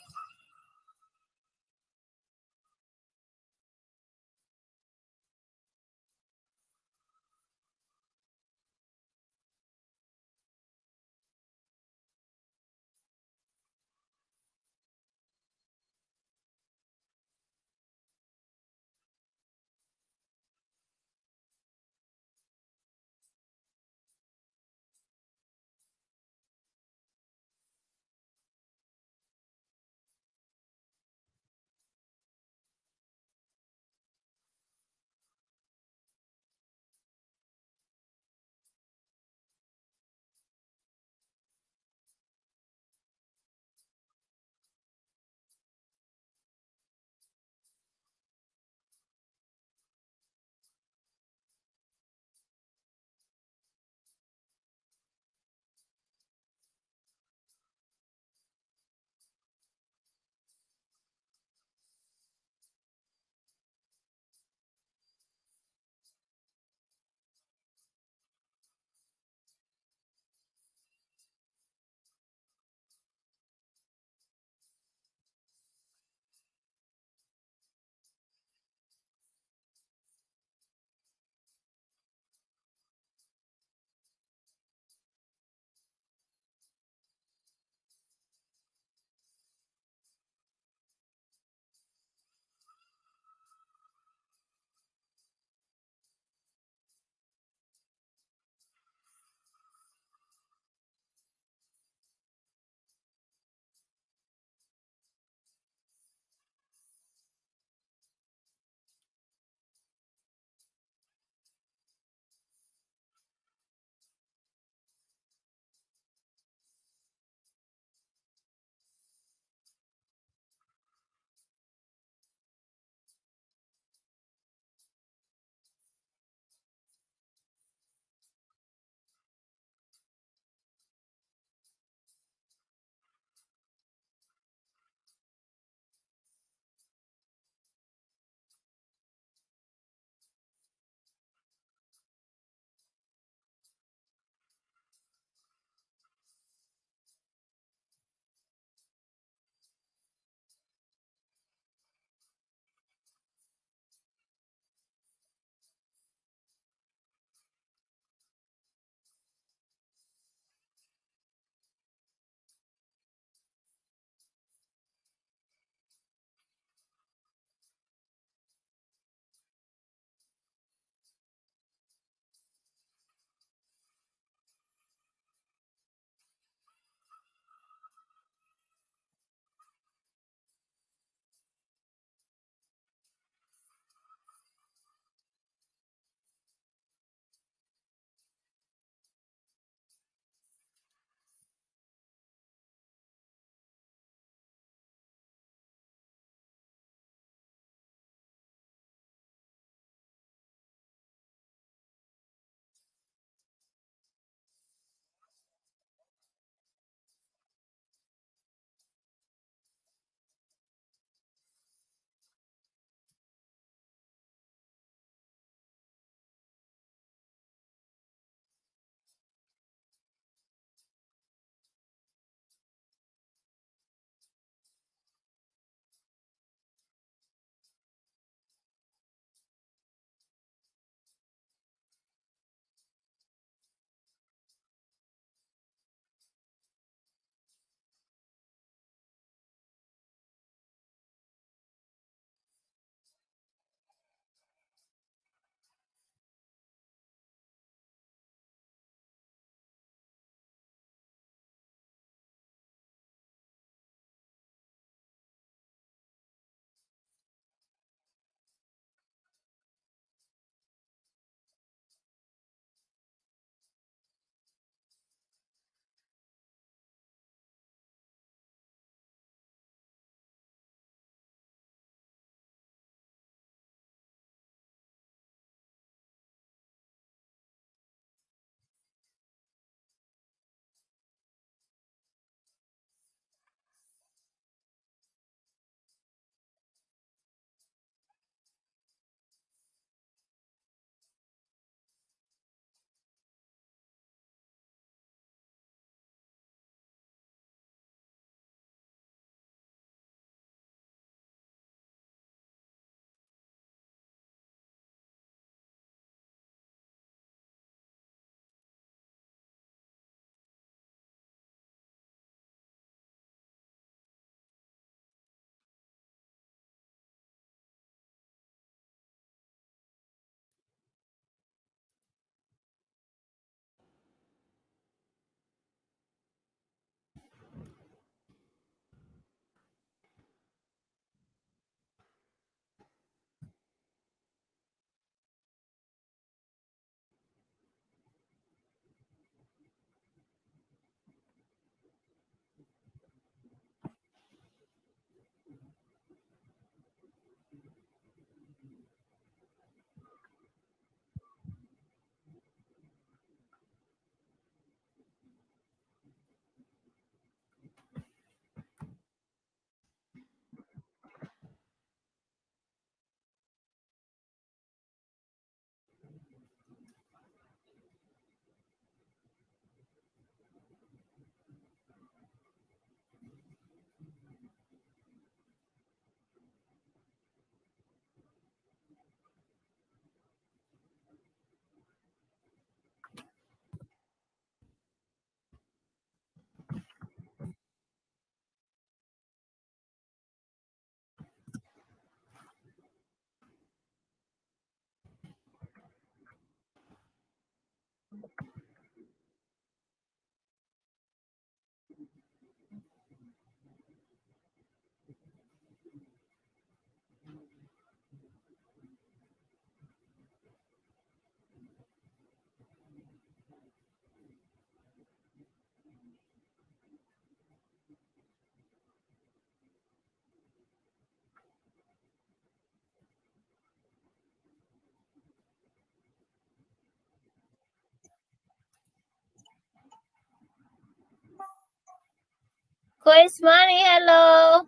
Quiz Money, hello.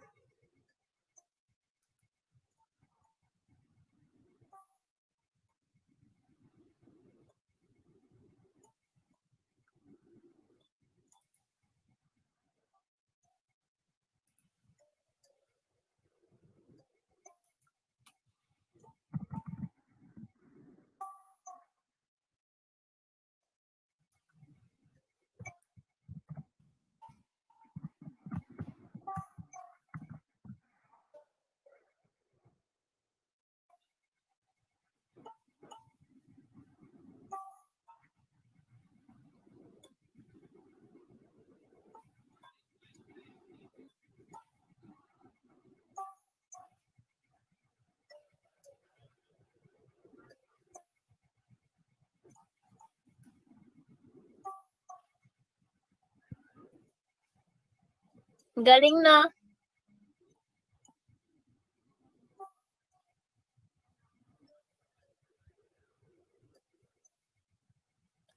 Galing na.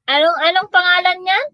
Anong pangalan niyan?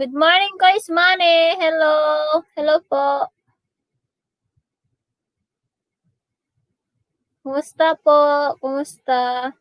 Good morning, guys, Money. Hello. Hello po. Kumusta po? Kumusta?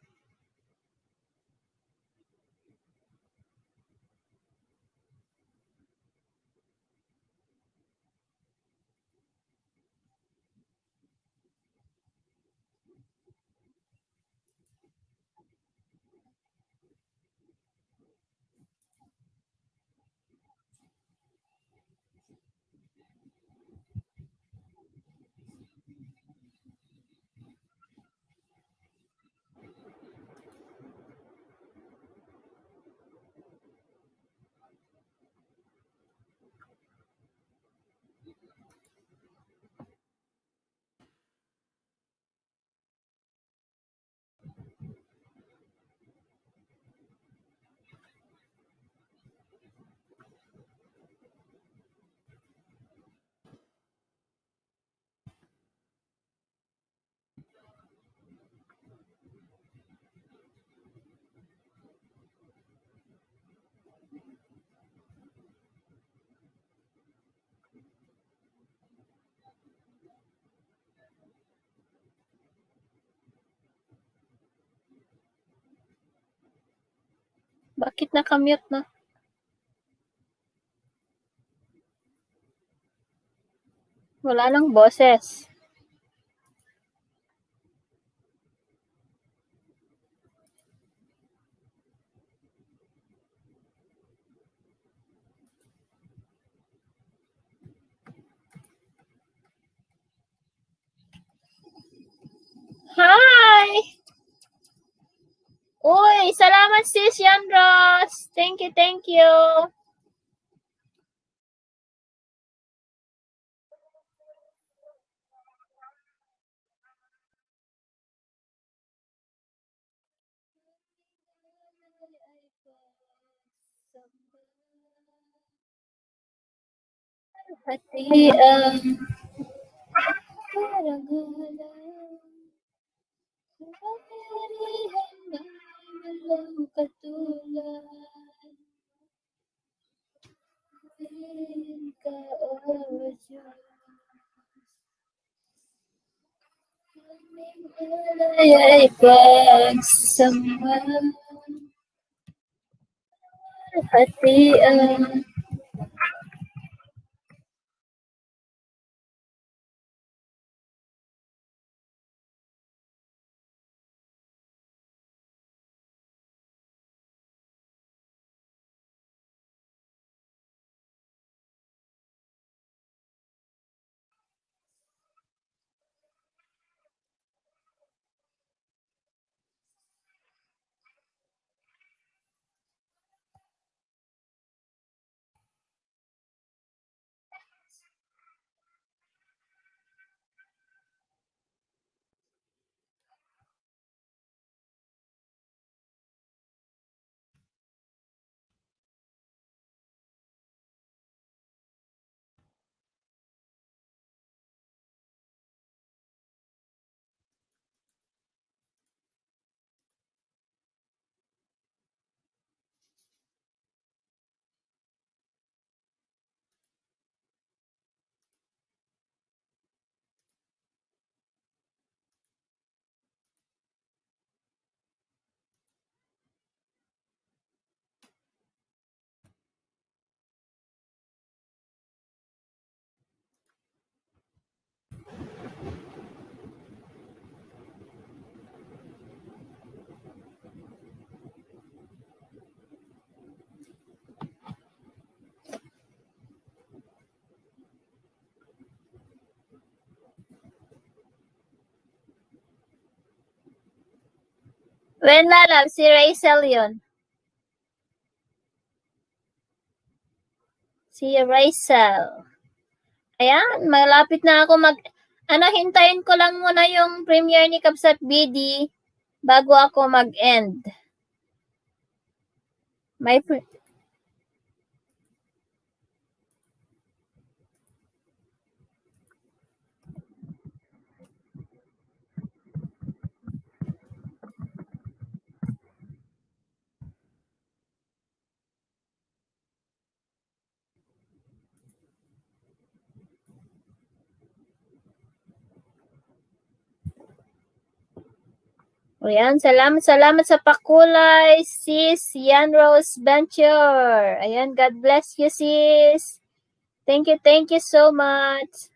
Bakit nakamute na? Wala lang boses. Hi! Uy, salamat sis Yandros. Thank you, thank you. Hati ang karagalan, kapangyarihan ng walang katulad. Ka, O Diyos, aming alay ay pagsamba. Hati ang When lalab, si Rachel yun. Si Rachel. Ayan, malapit na ako hintayin ko lang muna yung premiere ni Kabsat BD bago ako mag-end. Ayan, salamat sa pakulay, sis Yan Rose Venture. Ayan, God bless you, sis. Thank you so much.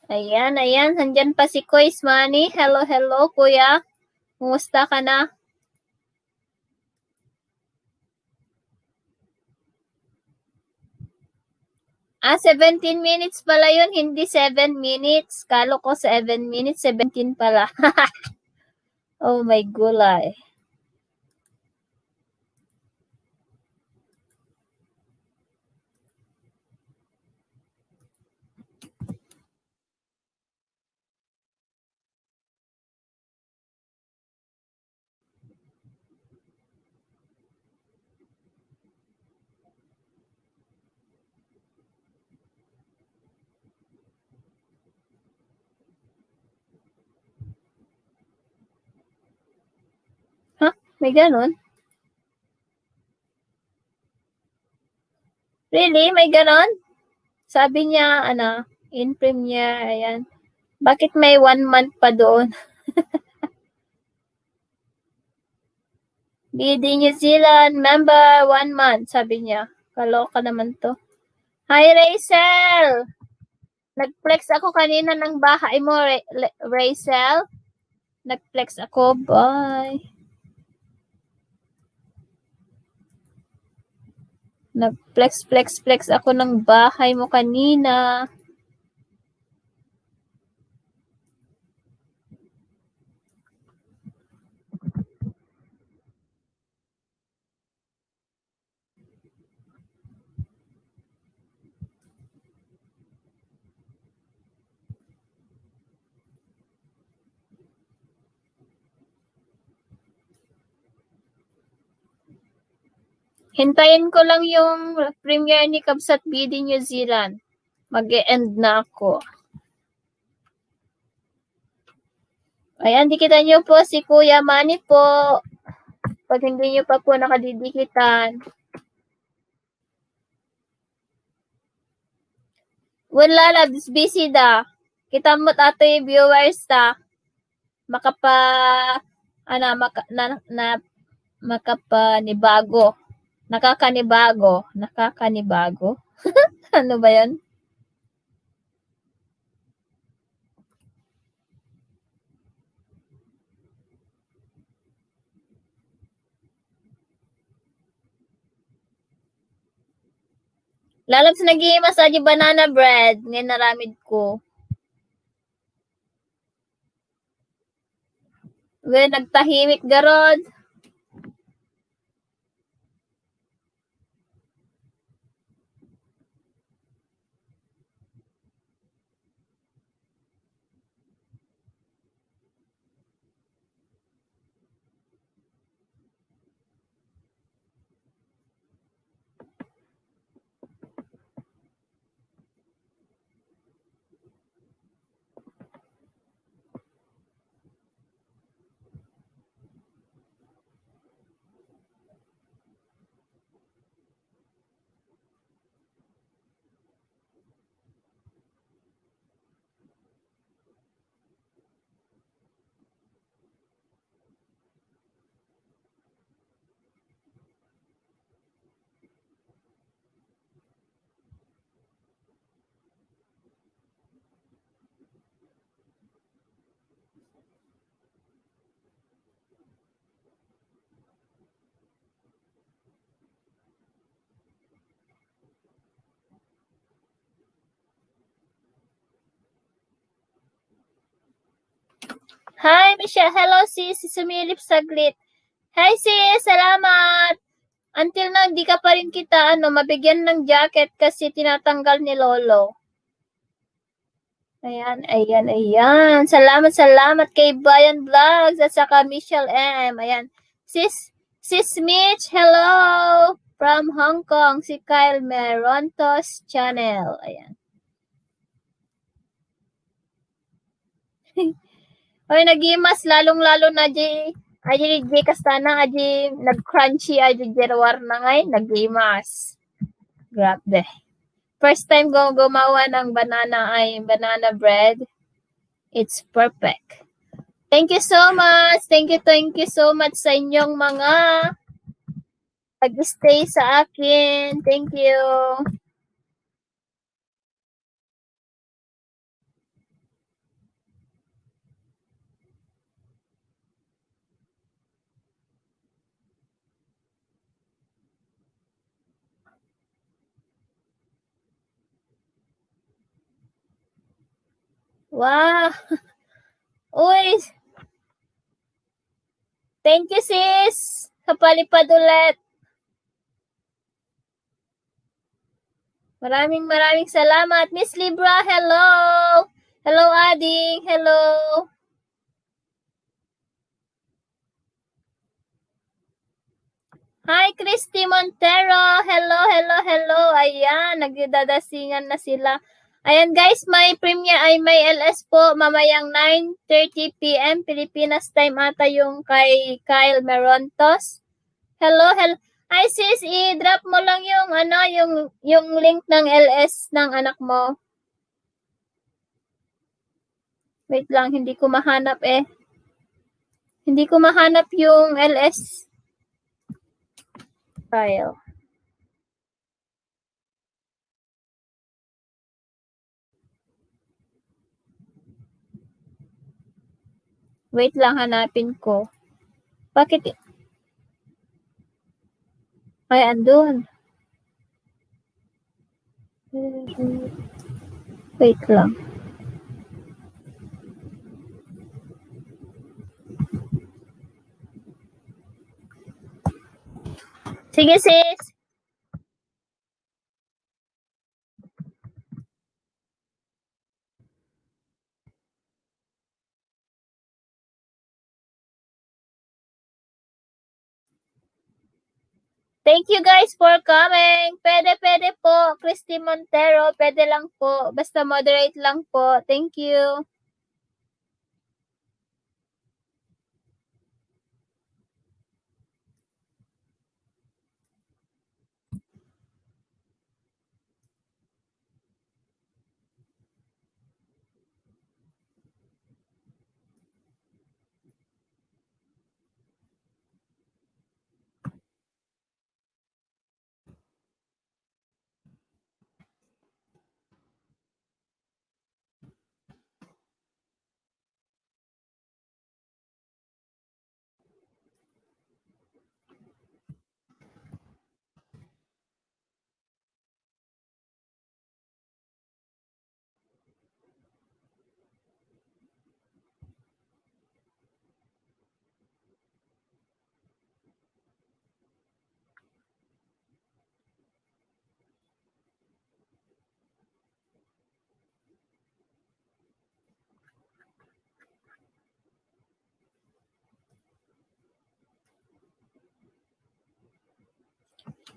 Ayan, nandyan pa si Kois Money. Hello, kuya. Kumusta ka na? Ah, 17 minutes pala yun, hindi 7 minutes. Kalo ko 7 minutes, 17 pala. Oh my gulay. Huh? May ganon? Really? May ganon? Sabi niya, in premiere, ayan. Bakit may 1 month pa doon? BD New Zealand member 1 month, sabi niya. Kaloka naman to. Hi, Rachel! Nag-flex ako kanina ng bahay mo, Rachel. Nag-flex ako. Bye. Nag-flex ako ng bahay mo kanina. Hintayin ko lang yung premiere ni Kabsat BD New Zealand. Mag-e-end na ako. Ayan, dikitan nyo po si Kuya Manny po. Pag hindi nyo pa po nakadidikitan. Wala labs, busy da. Kita mo tato yung viewers ta. Makapanibago. Nakakanibago. Ano ba yan? Lalabs nag-i-massage banana bread. Ngayon naramid ko. Nagtahimik garod. Hi, Michelle. Hello, sis. Sumilip saglit. Hi, sis. Salamat. Until na hindi ka pa rin kita, mabigyan ng jacket kasi tinatanggal ni Lolo. Ayan, ayan, ayan. Salamat kay Bayan Vlogs at saka Michelle M. Ayan. Sis Mitch, hello! From Hong Kong, si Kyle Merontos Channel. Ayan. Oy, nagimas lalong-lalo na J Kastana, nag-crunchy, Jerwar na ngay, nagimas. Grabe. First time ko gumawa ng banana bread. It's perfect. Thank you so much. Thank you so much sa inyong mga pag-stay sa akin. Thank you. Wow. Uy. Thank you, sis. Kapalipad ulit. Maraming salamat. Miss Libra, hello. Hello, Ading. Hello. Hi, Christy Montero. Hello. Ayan, nagdadasingan na sila. Ayan guys, may LS po mamayang 9:30 p.m. Pilipinas time ata yung kay Kyle Merontos. Hello. Hi sis, i-drop mo lang yung link ng LS ng anak mo. Wait lang, hindi ko mahanap eh. Hindi ko mahanap yung LS file. Wait lang, hanapin ko. Bakit? Ay, andun. Wait lang. Sige, sis. Thank you guys for coming. Pwede po. Christy Montero, pwede lang po. Basta moderate lang po. Thank you.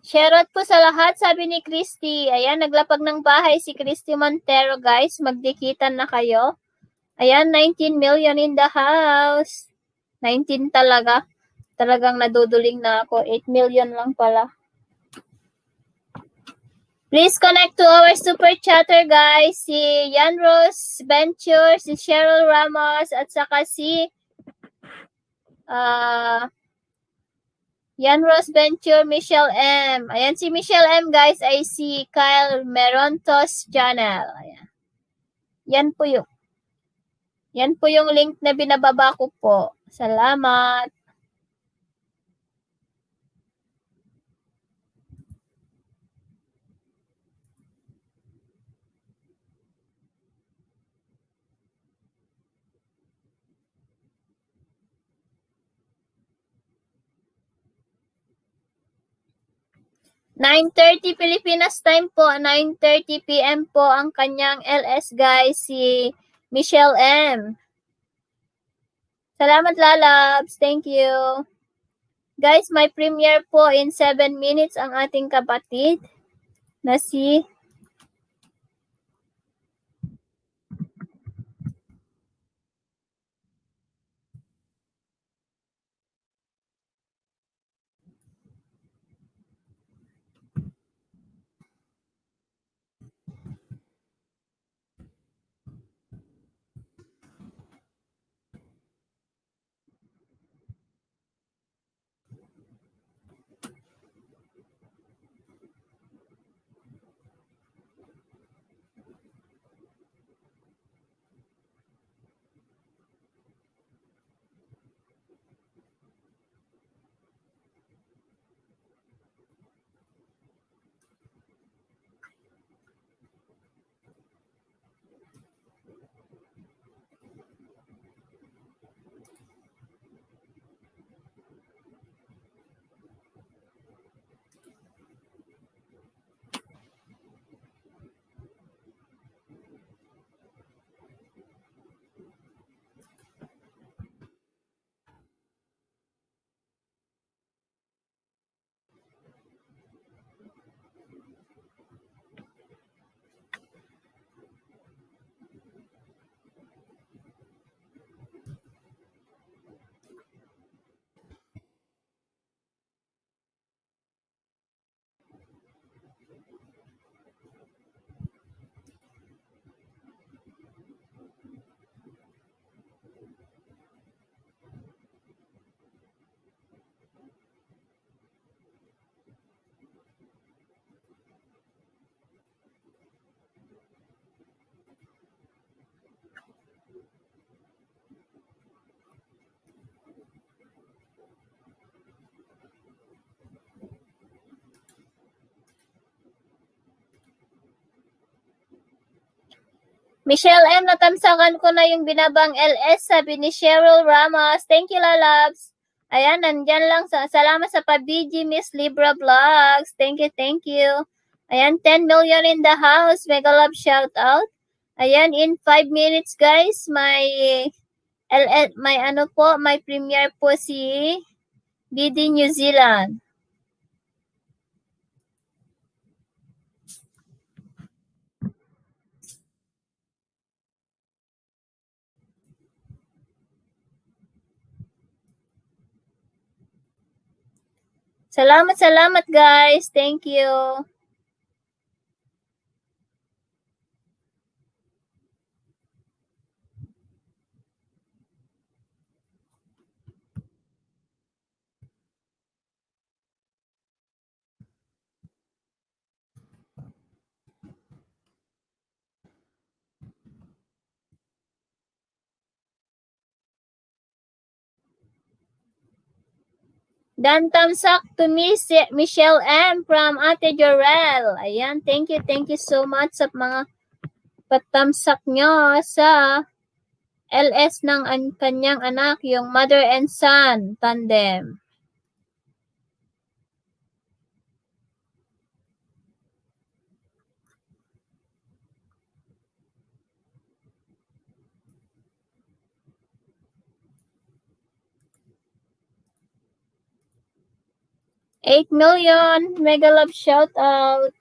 Shoutout po sa lahat, sabi ni Christy. Ayan, naglapag ng bahay si Christy Montero, guys. Magdikitan na kayo. Ayan, 19 million in the house. 19 talaga. Talagang naduduling na ako. 8 million lang pala. Please connect to our super chatter, guys. Si Yan Rose Venture, si Cheryl Ramos, at saka si Yan Rose Venture, Michelle M. Ayan, si Michelle M, guys, ay si Kyle Merontos Channel. Ayan. Yan po yung link na binababa ko po. Salamat. 9:30 Pilipinas time po, 9:30 PM po ang kanyang LS guys, si Michelle M. Salamat lalabs, thank you. Guys, may premiere po in 7 minutes ang ating kapatid na si Michelle M. Natamsakan ko na yung binabang LS, sabi ni Cheryl Ramos. Thank you, lalabs. Ayan, nandyan lang. Salamat sa pabiji, Miss Libra Vlogs. Thank you, thank you. Ayan, 10 million in the house. Mega love shout out. Ayan, in 5 minutes, guys, may premiere po si BD New Zealand. Salamat guys. Thank you. Dan tamsak to Miss Michelle M. from Ate Jorel. Ayan, thank you so much sa mga patamsak nyo sa LS ng kanyang anak, yung mother and son tandem. $8 million. Mega love shout out.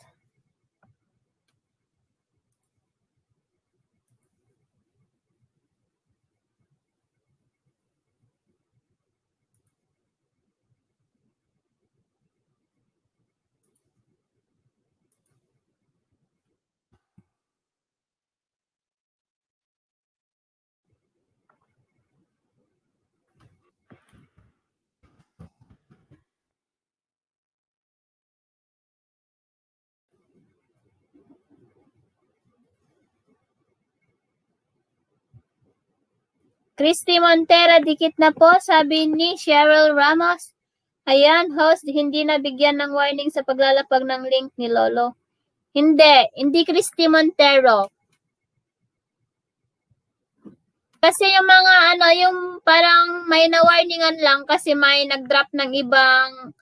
Christy Montera, dikit na po, sabi ni Cheryl Ramos. Ayan, host, hindi nabigyan ng warning sa paglalapag ng link ni Lolo. Hindi Christy Montero. Kasi yung mga yung parang may na-warningan lang kasi may nag-drop ng ibang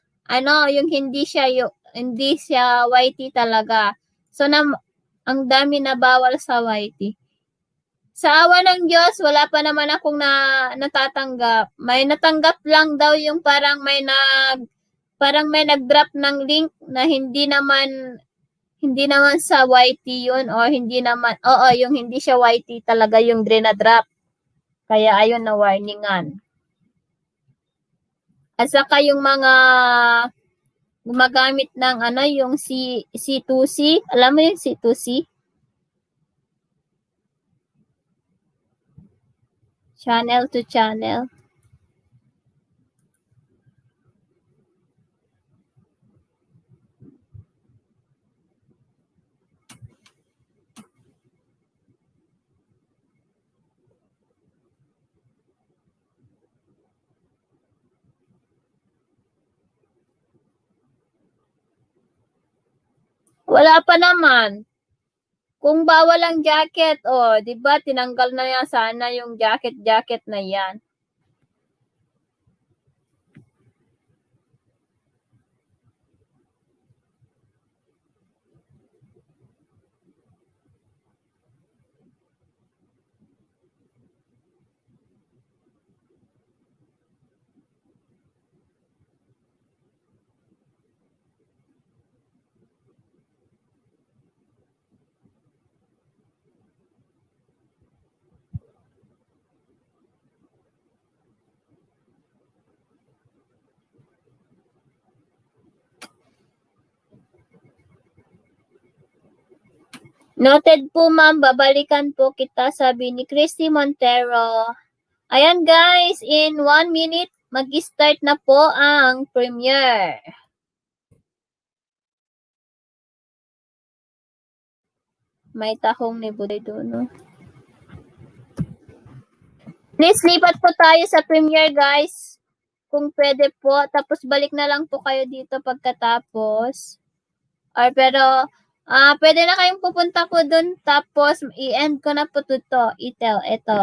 yung hindi siya hindi siya whitey talaga. So, ang dami na bawal sa whitey. Sa awa ng Diyos, wala pa naman akong natatanggap. May natanggap lang daw yung parang may nag-drop ng link na hindi naman sa YT yun or hindi naman, yung hindi siya YT talaga yung drop. Kaya ayun na warningan. At saka yung mga gumagamit ng yung C2C, alam mo yung C2C? Channel to channel. Wala pa naman. Kung bawal ang jacket, 'di ba tinanggal na yan sana yung jacket na yan. Noted po ma'am, babalikan po kita, sabi ni Christy Montero. Ayan guys, in 1 minute, mag-start na po ang premiere. May tahong ni Buday doon, no? Please, lipat po tayo sa premiere guys. Kung pwede po, tapos balik na lang po kayo dito pagkatapos. Pero, pwede na kayong pupunta po dun, tapos i-end ko na po ito. Ito.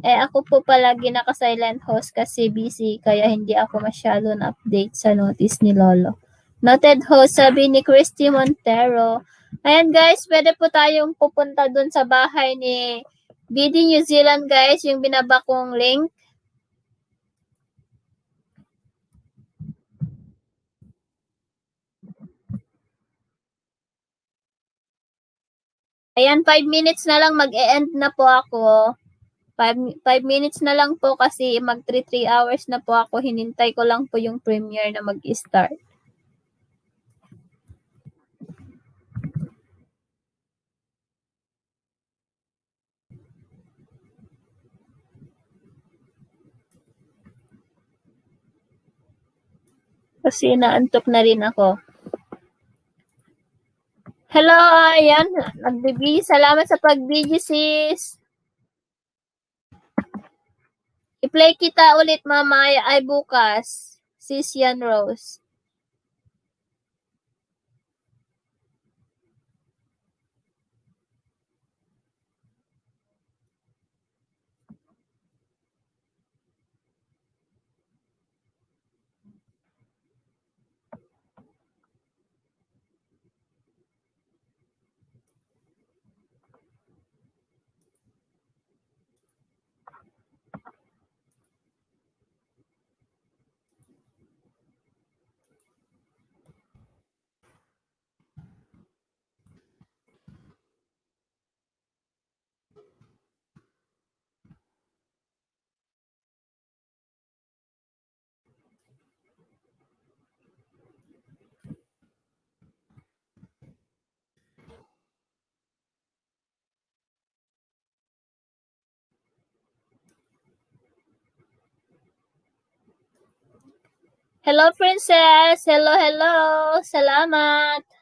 Ako po palagi naka-silent host kasi busy, kaya hindi ako masyado na-update sa notice ni Lolo. Noted host, sabi ni Christy Montero. Ayan guys, pwede po tayong pupunta dun sa bahay ni BD New Zealand guys, yung binaba kong link. Ayan, 5 minutes na lang mag-e-end na po ako. 5 minutes na lang po kasi mag 3 hours na po ako. Hinintay ko lang po yung premiere na mag-start. Kasi naantok na rin ako. Hello, ayan. Nag-BB. Salamat sa pag-BG, sis. I-play kita ulit mamaya ay bukas. Sis Yan Rose. Hello, princess. Hello. Salamat.